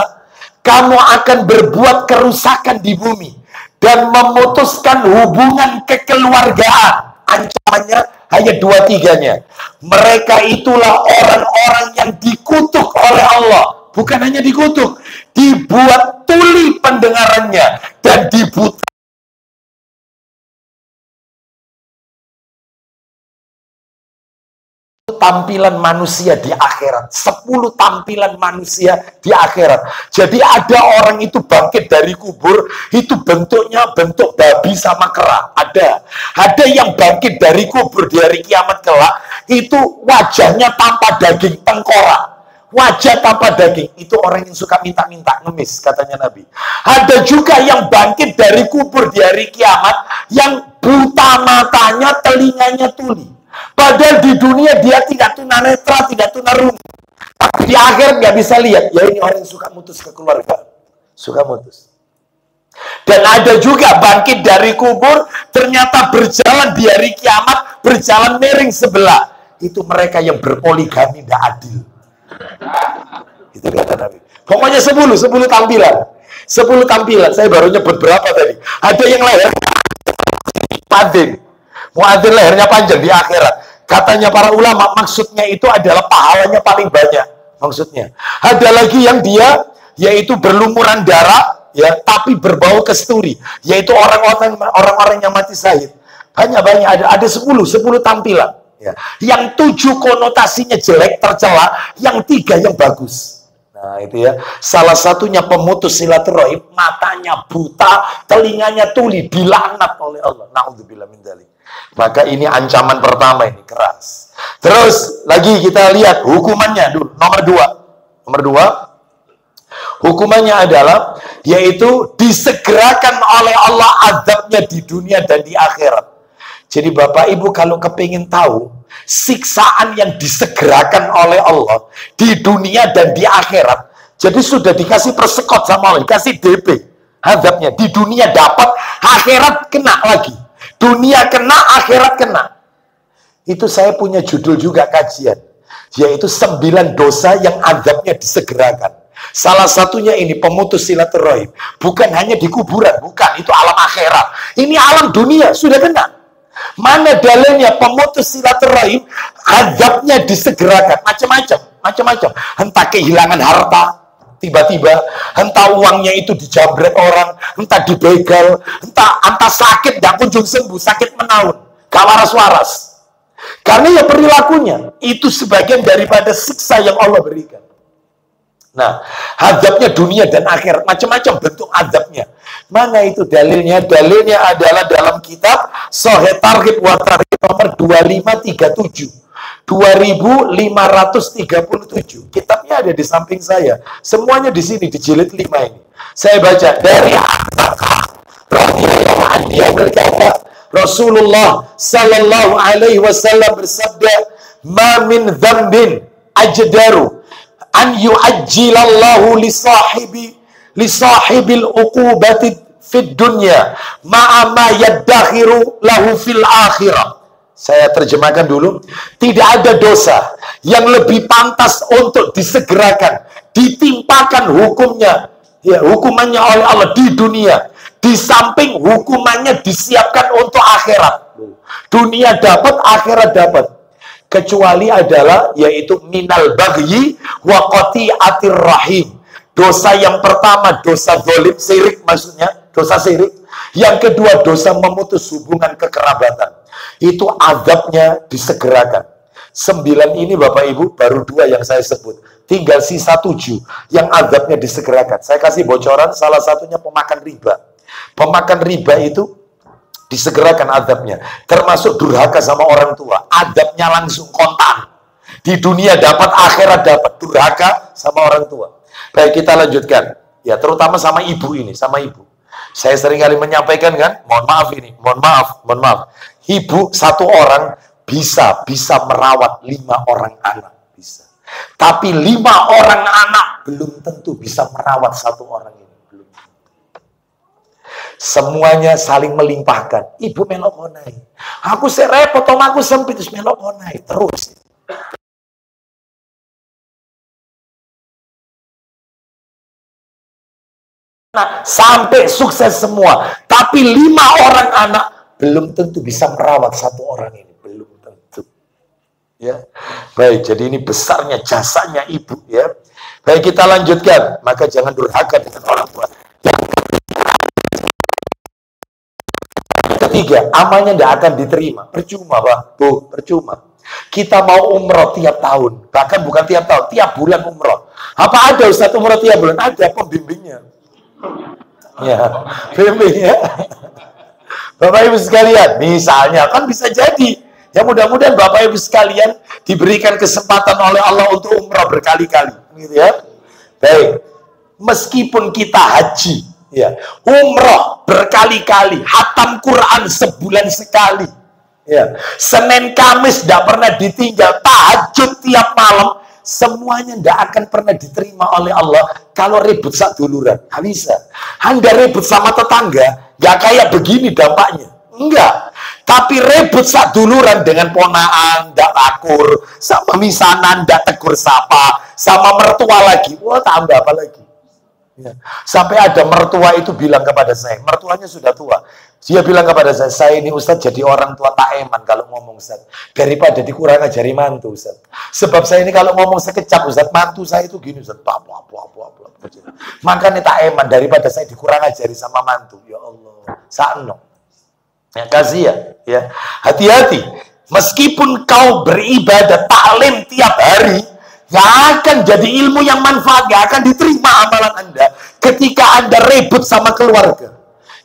S1: kamu akan berbuat kerusakan di bumi dan memutuskan hubungan kekeluargaan. Ancamannya ayat 23-nya. Mereka itulah orang-orang yang dikutuk oleh Allah. Bukan hanya dikutuk, dibuat tuli pendengarannya dan dibuta tampilan manusia di akhirat. 10 tampilan manusia di akhirat. Jadi ada orang itu bangkit dari kubur, itu bentuknya bentuk babi sama kera. Ada yang bangkit dari kubur di hari kiamat kelak, itu wajahnya tanpa daging, tengkorak. wajah tanpa daging. Itu orang yang suka minta-minta, ngemis, katanya Nabi. Ada juga yang bangkit dari kubur di hari kiamat, yang buta matanya, telinganya tuli. Padahal di dunia dia tidak tunanetra, tidak tunarungu. Tapi di akhir nggak bisa lihat. Ya ini orang yang suka mutus ke keluarga. Suka mutus. Dan ada juga bangkit dari kubur, ternyata berjalan di hari kiamat, berjalan miring sebelah. Itu mereka yang berpoligami tidak adil. Itu kata Nabi. Pokoknya 10 tampilan. 10 tampilan. Saya baru nyebut berapa tadi. Ada yang leher muadzin lehernya panjang di akhirat. Katanya para ulama, maksudnya itu adalah pahalanya paling banyak. Maksudnya. Ada lagi yang dia yaitu berlumuran darah, ya, tapi berbau kesturi, yaitu orang-orang yang mati syahid. Banyak ada 10 tampilan. Ya. Yang 7 konotasinya jelek, tercela, yang 3 yang bagus. Nah, itu ya. Salah satunya pemutus silaturahim, matanya buta, telinganya tuli, dilaknat oleh Allah. Na'udzubillah min dzalik. Maka ini ancaman pertama, ini keras. Terus lagi kita lihat hukumannya dulu. Nomor 2, hukumannya adalah yaitu disegerakan oleh Allah azabnya di dunia dan di akhirat. Jadi Bapak Ibu kalau kepingin tahu siksaan yang disegerakan oleh Allah di dunia dan di akhirat, jadi sudah dikasih persekot sama Allah, dikasih DP azabnya. Di dunia dapat, akhirat kena lagi. Dunia kena, akhirat kena. Itu saya punya judul juga kajian, yaitu 9 dosa yang azabnya disegerakan. Salah satunya ini pemutus silaturahim. Bukan hanya di kuburan, bukan, itu alam akhirat. Ini alam dunia sudah kena. Mana dalilnya pemutus silaturahim azabnya disegerakan? Macam-macam. Entah kehilangan harta tiba-tiba, entah uangnya itu dijambret orang, entah dibegal, entah sakit gak kunjung sembuh, sakit menaun, gak waras-waras. Karena ya perilakunya itu sebagian daripada siksa yang Allah berikan. Nah, azabnya dunia dan akhirat, macam-macam bentuk azabnya. Mana itu dalilnya? Dalilnya adalah dalam kitab Sahih Targhib wa Tarhib nomor 2537. 2537. Kitabnya ada di samping saya. Semuanya di sini, di jilid 5 ini. Saya baca dari dia berkata, Rasulullah sallallahu alaihi wasallam bersabda, "Ma min dzambin ajdaru an yu'ajjilallahu li sahibil uqubati fid dunya ma'a ma yaddakhiru lahu fil akhirah." Saya terjemahkan dulu. Tidak ada dosa yang lebih pantas untuk disegerakan, ditimpakan hukumnya, ya, hukumannya oleh Allah di dunia, di samping hukumannya disiapkan untuk akhirat. Dunia dapat, akhirat dapat. Kecuali adalah yaitu minal bagyi wa qati'atir rahim. Dosa yang pertama dosa zalim, syirik maksudnya, dosa syirik. Yang kedua dosa memutus hubungan kekerabatan. Itu azabnya disegerakan. 9 ini Bapak Ibu baru 2 yang saya sebut. Tinggal sisa 7 yang azabnya disegerakan. Saya kasih bocoran, salah satunya pemakan riba. Pemakan riba itu disegerakan azabnya. Termasuk durhaka sama orang tua. Azabnya langsung kontan. Di dunia dapat, akhirat dapat. Durhaka sama orang tua. Baik, kita lanjutkan. Ya, terutama sama ibu ini, sama ibu. Saya sering kali menyampaikan kan, mohon maaf. Ibu satu orang bisa merawat 5 orang anak, bisa. Tapi 5 orang anak belum tentu bisa merawat 1 orang ini, belum. Semuanya saling melimpahkan. Ibu melok konai. Aku serepot, aku sempit, terus melok konai terus. Nah, sampai sukses semua. Tapi 5 orang anak belum tentu bisa merawat 1 orang ini, belum tentu. Ya, baik. Jadi ini besarnya jasanya ibu. Ya, baik, kita lanjutkan. Maka jangan durhaka dengan orang tua. Yang ketiga, amalnya tidak akan diterima. Percuma, Pak. Bu, percuma. Kita mau umroh tiap tahun, bahkan bukan tiap tahun, tiap bulan umroh. Apa ada Ustaz umroh tiap bulan? Ada pembimbingnya. Ya, bimbing ya. Bapak Ibu sekalian, misalnya kan bisa jadi. Ya mudah-mudahan Bapak Ibu sekalian diberikan kesempatan oleh Allah untuk umrah berkali-kali. gitu ya. Baik, meskipun kita haji, ya, umroh berkali-kali, hatam Quran sebulan sekali, ya, Senin Kamis tidak pernah ditinggal, tahajud tiap malam, semuanya tidak akan pernah diterima oleh Allah kalau ribut sak duluran. Nggak bisa. Anda ribut sama tetangga, nggak kayak begini dampaknya. Enggak. Tapi ribut sak duluran dengan ponaan, ndak akur, sama misanan, ndak tegur sapa, sama mertua lagi. Wah, tambah apa lagi? Ya. Sampai ada mertua itu bilang kepada saya, mertuanya sudah tua. Dia bilang kepada saya ini Ustadz jadi orang tua tak eman kalau ngomong Ustadz. Daripada dikurang ajari mantu Ustadz. Sebab saya ini kalau ngomong sekejap Ustadz, mantu saya itu gini Ustadz. Makanya tak eman daripada saya dikurang ajari sama mantu. Ya Allah, sakno. Ya, kasih ya. Hati-hati. Meskipun kau beribadah taklim tiap hari, gak akan jadi ilmu yang manfaat, gak akan diterima amalan Anda ketika Anda ribut sama keluarga.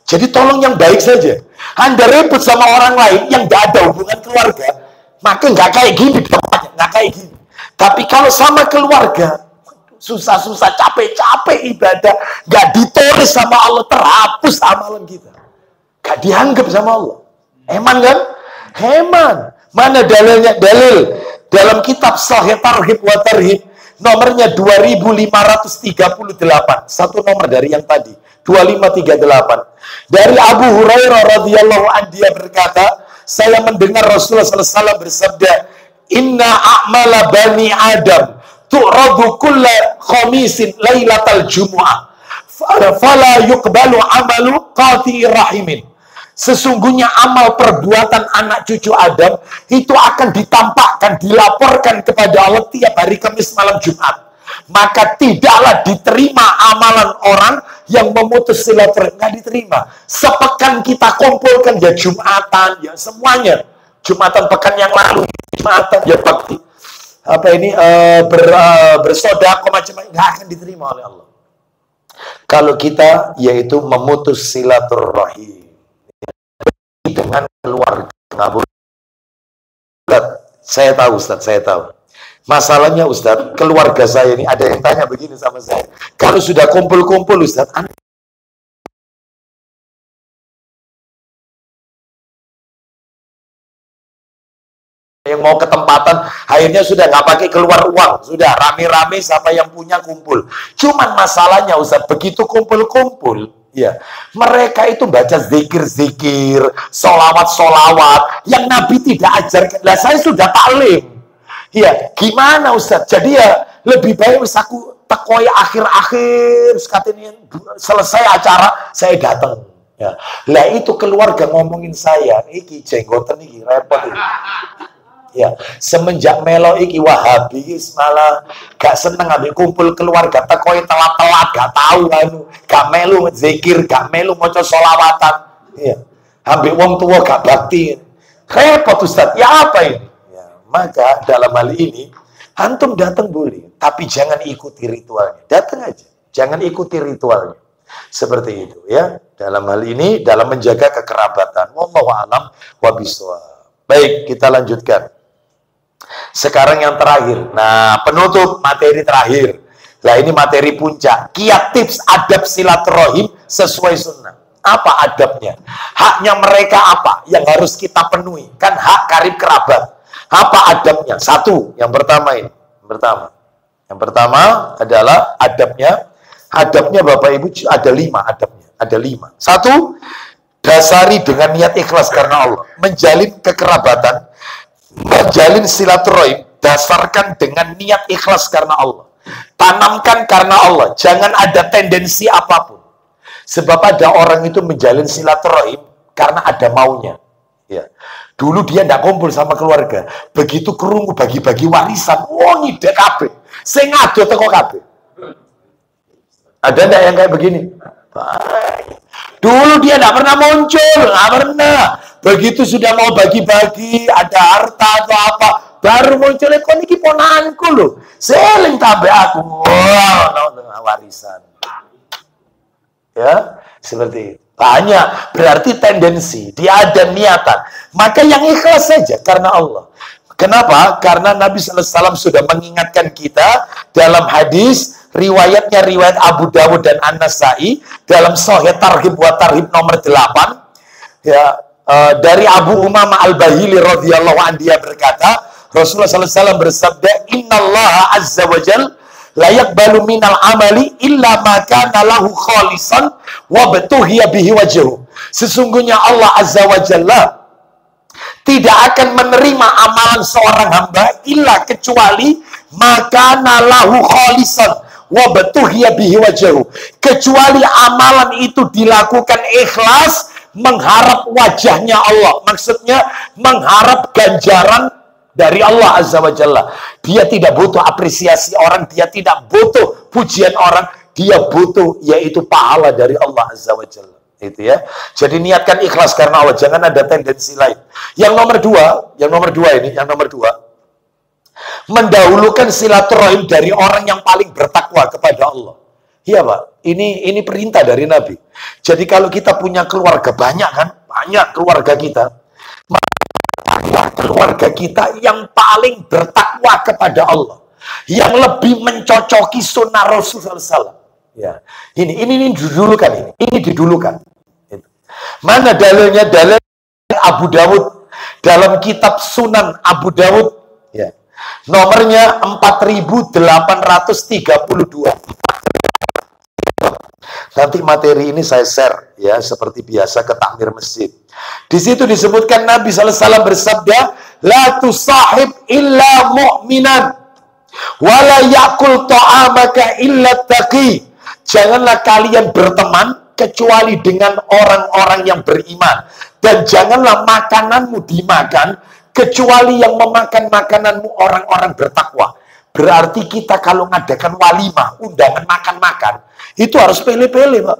S1: Jadi tolong yang baik saja. Anda ribut sama orang lain yang gak ada hubungan keluarga, maka gak kayak gini dampaknya, gak kayak gini. Tapi kalau sama keluarga, susah-susah, capek-capek ibadah, gak ditulis sama Allah, terhapus amalan kita. Gak dianggap sama Allah. Heman kan? Heman. Mana dalilnya? Dalil dalam kitab Sahih Targhib wa Tarhib nomornya 2538. Satu nomor dari yang tadi, 2538. Dari Abu Hurairah radhiyallahu anhu, dia berkata, saya mendengar Rasulullah sallallahu alaihi wasallam bersabda, "Inna a'mala bani Adam tu'radu kulla khamisin lailatal jumu'ah. Fala yuqbalu amalu qati'ir rahimin." Sesungguhnya amal perbuatan anak cucu Adam itu akan ditampakkan, dilaporkan kepada Allah tiap hari Kamis malam Jumat. Maka tidaklah diterima amalan orang yang memutus silaturahim, nggak diterima. Sepekan kita kumpulkan ya Jumatan, ya semuanya. Jumatan pekan yang lalu, Jumatan ya bakti. Apa ini bersodako macam-macam, nggak akan diterima oleh Allah. Kalau kita yaitu memutus silaturahim dengan keluarga. Saya tahu Ustaz, saya tahu. Masalahnya Ustaz, keluarga saya ini ada yang tanya begini sama saya. Kalau sudah kumpul-kumpul Ustaz, yang mau ketempatan, akhirnya sudah nggak pakai keluar uang, sudah rame-rame siapa yang punya kumpul. Cuman masalahnya Ustaz, begitu kumpul-kumpul, ya, mereka itu baca zikir-zikir, solawat-solawat yang Nabi tidak ajarkan. Lah saya sudah taklim. Ya, gimana Ustaz? Jadi ya lebih baik aku tekoi akhir-akhir, katanya selesai acara saya datang. Ya, lah itu keluarga ngomongin saya, iki jenggoten iki repot ini. Ya, semenjak melo iki Wahabi malah gak seneng ambil kumpul keluarga tekoi telat-telat, gak tahu gak melu zikir, gak melu maca sholawatan. Ya, ambil wong tua gak bakti. Repot Ustaz. Ya apa ini? Ya, maka dalam hal ini antum datang boleh, tapi jangan ikuti ritualnya. Datang aja, jangan ikuti ritualnya. Seperti itu ya. Dalam hal ini dalam menjaga kekerabatan. Wallahu a'lam wa bishawab. Baik, kita lanjutkan. Sekarang yang terakhir. Nah, penutup materi terakhir. Nah, ini materi puncak. Kiat tips adab silaturahim sesuai sunnah. Apa adabnya? Haknya mereka apa yang harus kita penuhi? Kan hak karib kerabat. Apa adabnya? Satu, yang pertama ini. Yang pertama adalah adabnya. Adabnya Bapak Ibu ada 5 adabnya. Ada 5. Satu, dasari dengan niat ikhlas karena Allah. Menjalin kekerabatan, menjalin silaturahim, dasarkan dengan niat ikhlas karena Allah. Tanamkan karena Allah. Jangan ada tendensi apapun. Sebab ada orang itu menjalin silaturahim karena ada maunya. Ya. Dulu dia tidak kumpul sama keluarga. Begitu kerungu bagi-bagi warisan, wong ide kabeh. Sing ngado teko kabeh. Ada enggak yang kayak begini? Baik. Dulu dia tidak pernah muncul, nggak pernah. Begitu sudah mau bagi-bagi, ada harta atau apa, baru muncul kok niki ponanku loh. Seling tabe aku. Wow, warisan. Ya, seperti itu. Banyak, berarti tendensi, dia ada niatan. Maka yang ikhlas saja karena Allah. Kenapa? Karena Nabi SAW sudah mengingatkan kita dalam hadis, riwayatnya riwayat Abu Dawud dan An-Nasai, dalam Sahih Targhib wa Tarhib nomor 8, ya, dari Abu Umamah Al-Bahili radhiyallahu anhu, dia berkata, Rasulullah SAW bersabda, Innallaha azza wa jal la yaqbalu minal amali illa ma kana lahu khalisan wa batuhiya bihi wajhu. Sesungguhnya Allah azza wa jalla tidak akan menerima amalan seorang hamba illa kecuali maka nalahu khalisan wa batuhiya bihi wajhu, kecuali amalan itu dilakukan ikhlas mengharap wajahnya Allah, maksudnya mengharap ganjaran dari Allah azza wa jalla. Dia tidak butuh apresiasi orang, dia tidak butuh pujian orang, dia butuh yaitu pahala dari Allah azza wa jalla. Itu ya. Jadi niatkan ikhlas karena Allah, jangan ada tendensi lain. Yang nomor dua, mendahulukan silaturahim dari orang yang paling bertakwa kepada Allah. Iya Pak, ini perintah dari Nabi. Jadi kalau kita punya keluarga banyak kan, banyak keluarga kita, maka keluarga kita yang paling bertakwa kepada Allah, yang lebih mencocoki sunnah Rasulullah SAW. Ya, ini didulukan, ini didulukan. Mana dalilnya? Dalil Abu Dawud dalam kitab Sunan Abu Dawud, ya, nomornya 4832. Nanti materi ini saya share ya seperti biasa ke takmir masjid. Di situ disebutkan Nabi SAW bersabda, la tusahib illa mu'minan wala yakul ta'amaka illa taqi. Janganlah kalian berteman kecuali dengan orang-orang yang beriman, dan janganlah makananmu dimakan kecuali yang memakan makananmu orang-orang bertakwa. Berarti kita kalau ngadakan walimah, undangan makan-makan, itu harus pilih-pilih, Pak.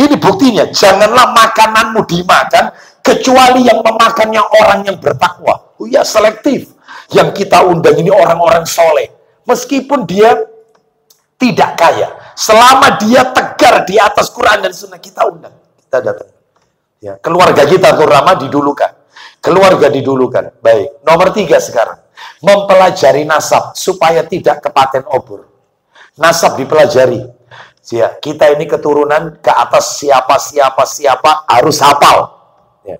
S1: Ini buktinya, janganlah makananmu dimakan kecuali yang memakannya orang yang bertakwa. Oh ya, selektif. Yang kita undang ini orang-orang soleh, meskipun dia tidak kaya, selama dia tegar di atas Quran dan Sunnah, kita undang, kita datang. Ya, keluarga kita terutama didulukan. Keluarga didulukan. Baik, nomor 3 sekarang, mempelajari nasab supaya tidak kepaten obor. Nasab dipelajari. Ya, kita ini keturunan ke atas siapa harus hafal. Ya.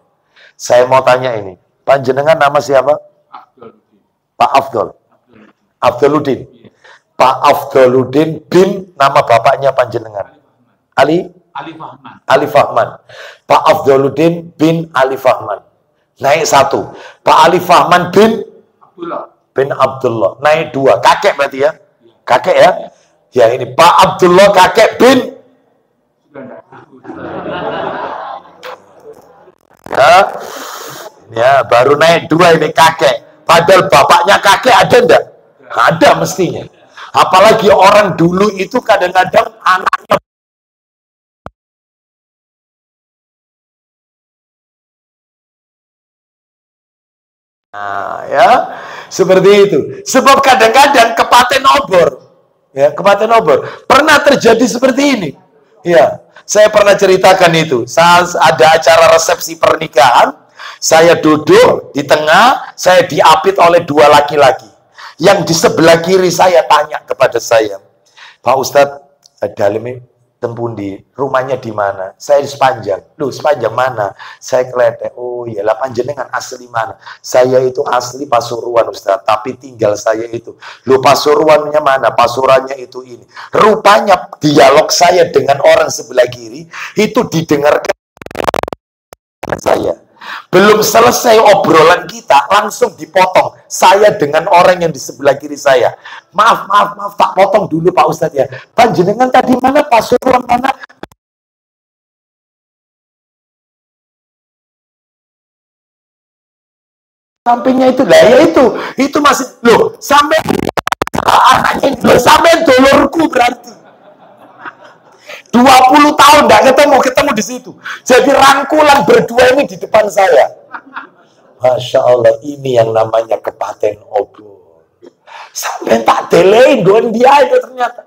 S1: Saya mau tanya ini, panjenengan nama siapa? Pak Afdol. Afdoluddin. Pak Afdoluddin bin nama bapaknya panjenengan. Ali Fahman. Pak Afdoluddin bin Ali Fahman. Naik 1. Pak Ali Fahman bin Abdullah. Naik 2. Kakek berarti ya? Kakek ya? Ya ini Pak Abdullah kakek bin. Ya, baru naik 2 ini kakek. Padahal bapaknya kakek ada enggak? Ada mestinya. Apalagi orang dulu itu kadang-kadang anaknya. Nah, ya, seperti itu. Sebab kadang-kadang kepaten obor. Ya, kepaten obor. Pernah terjadi seperti ini. Ya, saya pernah ceritakan itu. Saat ada acara resepsi pernikahan, saya duduk di tengah, saya diapit oleh 2 laki-laki. Yang di sebelah kiri saya tanya kepada saya, Pak Ustadz, dalamnya tempundi, rumahnya di mana? Saya di Sepanjang. Loh, Sepanjang mana? Saya keledek. Oh iya, lah panjenengan asli mana? Saya itu asli Pasuruan Ustadz, tapi tinggal saya itu. Loh, Pasuruannya mana? Pasuruannya itu ini. Rupanya dialog saya dengan orang sebelah kiri itu didengarkan saya. Belum selesai obrolan kita, langsung dipotong. Saya dengan orang yang di sebelah kiri saya. Maaf, tak potong dulu Pak Ustadz ya. Panjenengan tadi mana? Pasuruan mana? Sampingnya itu, lah ya itu masih, loh, sampai anaknya, loh, sampai dolorku berarti. 20 tahun nggak ketemu di situ. Jadi rangkulan berdua ini di depan saya. Masya Allah, ini yang namanya kepaten obor. Sampai tak delein doang dia itu ternyata.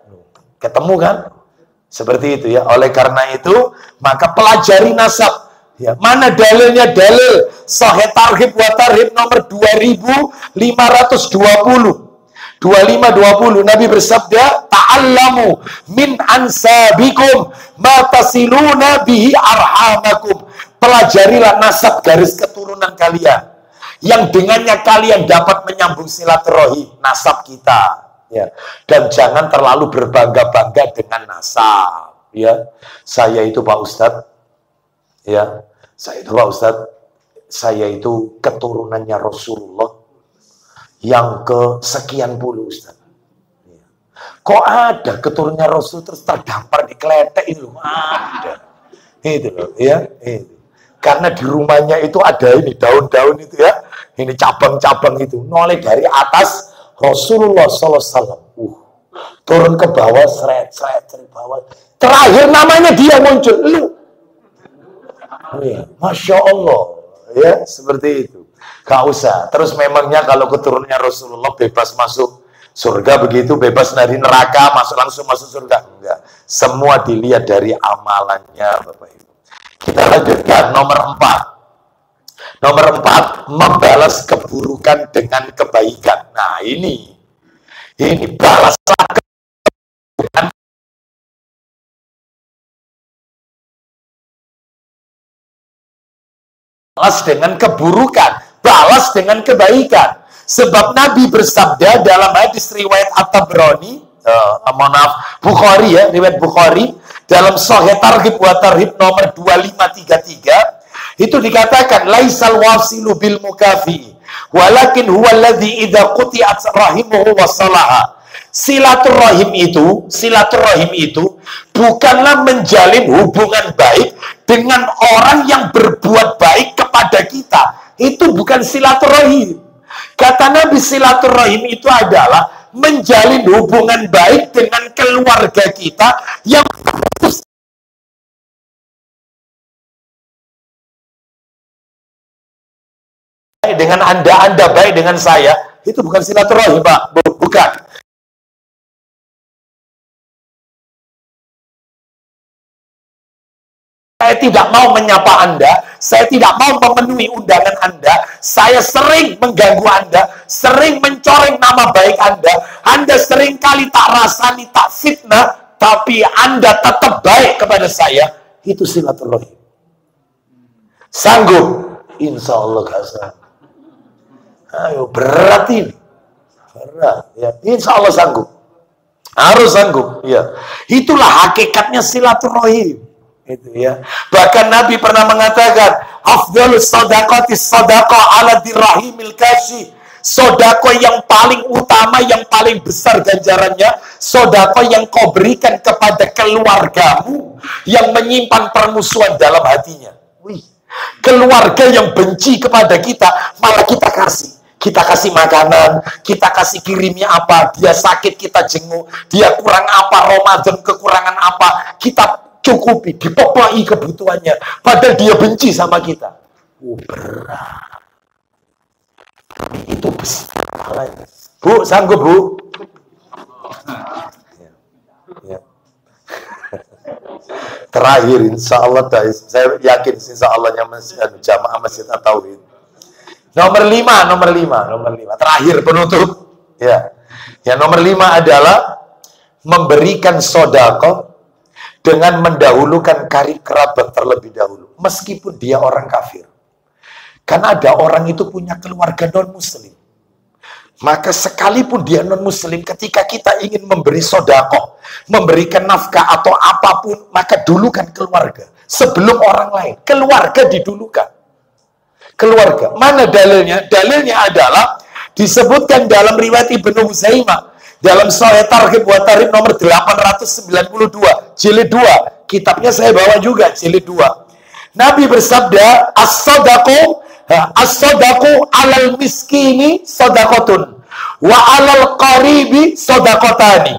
S1: Ketemu kan? Seperti itu ya. Oleh karena itu, maka pelajari nasab. Ya, mana dalilnya? Dalil Sahih Targhib wa Tarhib nomor 2520. 2520 Nabi bersabda, ta'allamu min ansabikum ma tasiluna bihi arhamakum. Pelajarilah nasab garis keturunan kalian yang dengannya kalian dapat menyambung silaturahim nasab kita, ya. Dan jangan terlalu berbangga-bangga dengan nasab, ya. Saya itu Pak Ustadz, ya. Saya itu Pak Ustadz, saya itu keturunannya Rasulullah yang ke sekian puluh, Ustaz. Kok ada keturunannya Rasul terus terdampar di kletek itu? Ada. Itu loh, ya. Itu. Karena di rumahnya itu ada ini daun-daun itu, ya. Ini cabang-cabang itu. Mulai dari atas Rasulullah SAW. Turun ke bawah, seret-seret dari bawah. Terakhir namanya dia muncul, lu. Ya, Masya Allah, ya, seperti itu. Gak usah. Terus memangnya kalau keturunannya Rasulullah bebas masuk surga begitu, bebas dari neraka, langsung masuk surga? Enggak. Semua dilihat dari amalannya, Bapak Ibu. Kita lanjutkan nomor 4. Nomor 4, membalas keburukan dengan kebaikan. Nah, ini balaslah keburukan balas dengan keburukan, balas dengan kebaikan. Sebab Nabi bersabda dalam hadis riwayat At-Tabrani, Bukhari, ya, riwayat Bukhari, dalam Sahih Targhib wa Tarhib nomor 2533, itu dikatakan, laisal wasilu bil mukafi, walakin huwa alladhi idza quti'at rahimuhu wasalaha. Silaturahim itu bukanlah menjalin hubungan baik dengan orang yang berbuat baik kepada kita. Itu bukan silaturahim. Kata Nabi, silaturahim itu adalah menjalin hubungan baik dengan keluarga kita yang baik dengan Anda baik dengan saya. Itu bukan silaturahim, Pak. Bukan. Saya tidak mau menyapa Anda, saya tidak mau memenuhi undangan Anda, saya sering mengganggu Anda, sering mencoreng nama baik Anda sering kali tak rasani, tak fitnah, tapi Anda tetap baik kepada saya. Itu silaturahim. Sanggup? Insya Allah gak sanggup. Ayo, berat ini. Berat, ya. Insya Allah sanggup. Harus sanggup, ya. Itulah hakikatnya silaturahim. Itu, ya. Bahkan Nabi pernah mengatakan, afdhalus shadaqatis shadaqah ala dirahimil kashi. Sedekah yang paling utama, yang paling besar ganjarannya, sedekah yang kau berikan kepada keluargamu yang menyimpan permusuhan dalam hatinya. Wih, keluarga yang benci kepada kita, malah kita kasih. Kita kasih makanan, kita kasih kirimnya apa, dia sakit kita jenguk, dia kurang apa, Ramadan kekurangan apa, kita cukupi, dipopulai kebutuhannya, padahal dia benci sama kita. Berat. Itu besar. Bu, sanggup, Bu? Ya. Terakhir, insya Allah, saya yakin insya Allahnya jamaah Masjid At-Tauhid. Nomor 5. Terakhir, penutup. Ya, nomor 5 adalah memberikan sedekah dengan mendahulukan karib kerabat terlebih dahulu, meskipun dia orang kafir. Karena ada orang itu punya keluarga non-muslim. Maka sekalipun dia non-muslim, ketika kita ingin memberi sedekah, memberikan nafkah atau apapun, maka dulukan keluarga sebelum orang lain. Keluarga didulukan. Keluarga. Mana dalilnya? Dalilnya adalah disebutkan dalam riwayat Ibnu Huzaimah dalam Sahih Targhib wa Tarhib nomor 892, jilid 2. Kitabnya saya bawa juga, jilid 2. Nabi bersabda, as-sadaqu alal miskini sadaqatun wa alal qaribi sadaqatani.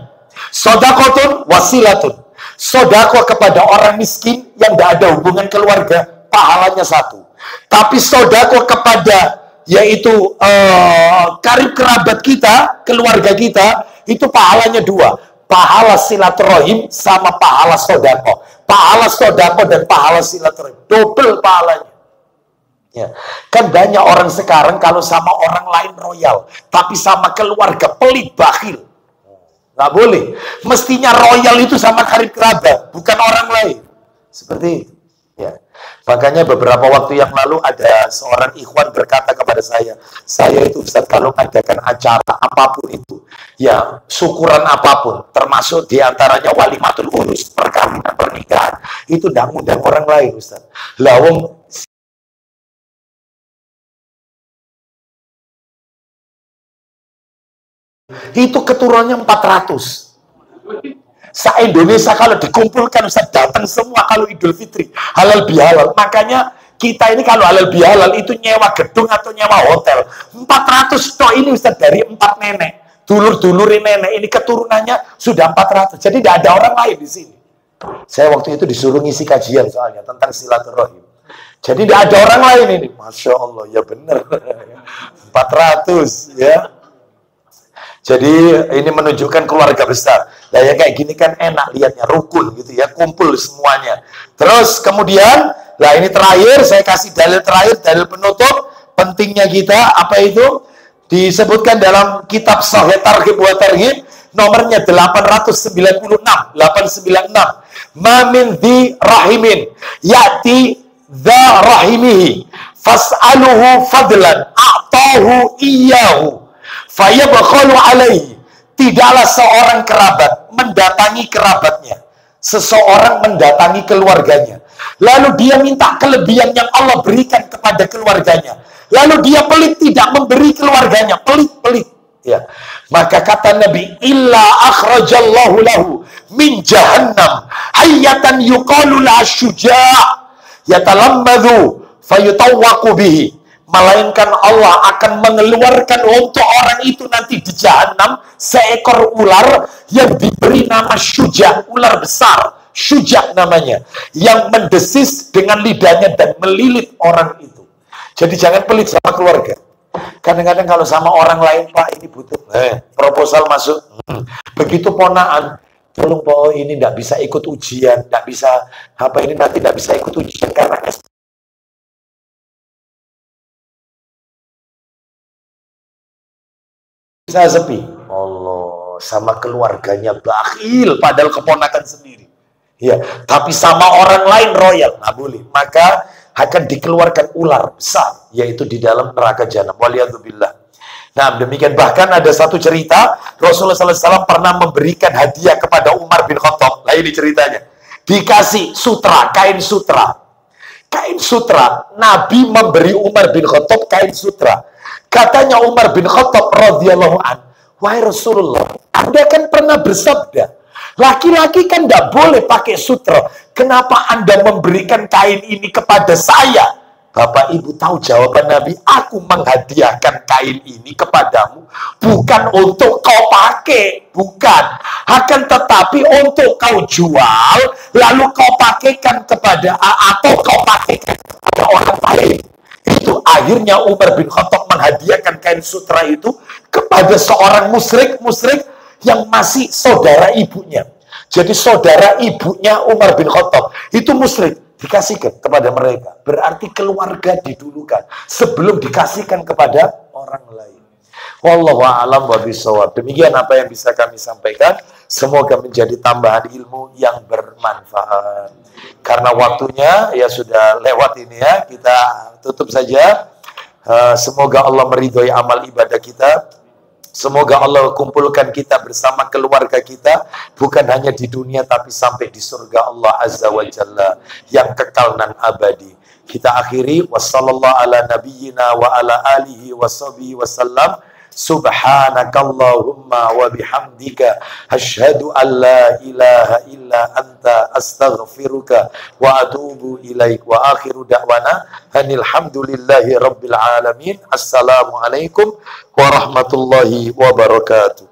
S1: Sadaqatun wasilatun. Sedekah kepada orang miskin yang tidak ada hubungan keluarga, pahalanya 1. Tapi sedekah kepada yaitu karib kerabat kita, keluarga kita, itu pahalanya 2. pahala silaturahim sama pahala sodako. Pahala sodako dan pahala silaturahim, double pahalanya. Ya. Kan banyak orang sekarang kalau sama orang lain royal, tapi sama keluarga pelit, bakhil. Nggak boleh. Mestinya royal itu sama karib kerabat, bukan orang lain. Seperti itu. Ya. Makanya beberapa waktu yang lalu ada seorang ikhwan berkata kepada saya itu Ustaz, kalau adakan acara apapun itu, ya syukuran apapun, termasuk diantaranya walimatul urus, perkawinan, pernikahan, itu tidak ngundang orang lain Ustaz. Lawung itu keturunannya 400. Se-Indonesia kalau dikumpulkan Ustaz, datang semua kalau Idul Fitri halal bihalal. Makanya kita ini kalau halal bihalal itu nyewa gedung atau nyewa hotel. 400 toh ini Ustaz, dari 4 nenek, dulur-dulurin nenek ini keturunannya sudah 400. Jadi tidak ada orang lain di sini. Saya waktu itu disuruh ngisi kajian soalnya tentang silaturahim. Jadi tidak ada orang lain ini. Masya Allah, ya benar. 400 ya. Jadi ini menunjukkan keluarga besar. Nah ya kayak gini kan enak lihatnya, rukun gitu ya, kumpul semuanya. Terus kemudian, nah ini terakhir, saya kasih dalil terakhir, dalil penutup, pentingnya kita, apa itu? Disebutkan dalam kitab Sahih Targhib wa Tarhib, nomornya 896. Ma min dhi rahimin, ya'ti dha rahimihi, fas'aluhu fadlan, a'tahu iyyahu. Fayabkhalu alaihi. Tidaklah seorang kerabat mendatangi kerabatnya. Seseorang mendatangi keluarganya. Lalu dia minta kelebihan yang Allah berikan kepada keluarganya. Lalu dia pelit, tidak memberi keluarganya. Pelit. Ya. Maka kata Nabi, illa akhrajallahu lahu min jahannam hayyatan yuqalu la syuja' yatalammadhu fayutawwaqu bihi. Melainkan Allah akan mengeluarkan untuk orang itu nanti di jahanam seekor ular yang diberi nama syuja, ular besar, syuja namanya, yang mendesis dengan lidahnya dan melilit orang itu. Jadi jangan pelit sama keluarga. Kadang-kadang kalau sama orang lain, Pak ini butuh proposal masuk, begitu ponaan, tolong Pak ini tidak bisa ikut ujian, tidak bisa apa ini nanti tidak bisa ikut ujian karena saya sepi. Allah, sama keluarganya bakhil padahal keponakan sendiri. Ya, tapi sama orang lain royal, nggak boleh. Maka akan dikeluarkan ular besar, yaitu di dalam neraka jahanam. Waliyadzubillah. Nah, demikian bahkan ada satu cerita Rasulullah SAW pernah memberikan hadiah kepada Umar bin Khattab. Nah, ini ceritanya. Dikasih sutra, kain sutra. Kain sutra, Nabi memberi Umar bin Khattab kain sutra. Katanya Umar bin Khattab radhiyallahu an, wahai Rasulullah, Anda kan pernah bersabda, laki-laki kan tidak boleh pakai sutra. Kenapa Anda memberikan kain ini kepada saya? Bapak Ibu tahu jawaban Nabi, aku menghadiahkan kain ini kepadamu bukan untuk kau pakai, bukan. Akan tetapi untuk kau jual, lalu kau pakaikan kepada atau kau pakaikan kepada orang lain. Itu akhirnya Umar bin Khattab menghadiahkan kain sutra itu kepada seorang musyrik yang masih saudara ibunya. Jadi saudara ibunya Umar bin Khattab itu musyrik, dikasihkan kepada mereka. Berarti keluarga didulukan sebelum dikasihkan kepada orang lain. Wallahu a'lam wa bishawab. Demikian apa yang bisa kami sampaikan. Semoga menjadi tambahan ilmu yang bermanfaat. Karena waktunya ya sudah lewat ini ya, kita tutup saja. Semoga Allah meridhoi amal ibadah kita. Semoga Allah kumpulkan kita bersama keluarga kita, bukan hanya di dunia tapi sampai di surga Allah Azza wa Jalla yang kekal dan abadi. Kita akhiri, wassallallahu ala nabiyyina wa ala alihi wa sahbihi wasallam. Subhanakallahumma wa bihamdika asyhadu an la ilaha illa anta astaghfiruka wa atubu ilaik. Wa akhiru da'wana alhamdulillahi rabbil alamin. Assalamualaikum warahmatullahi wabarakatuh.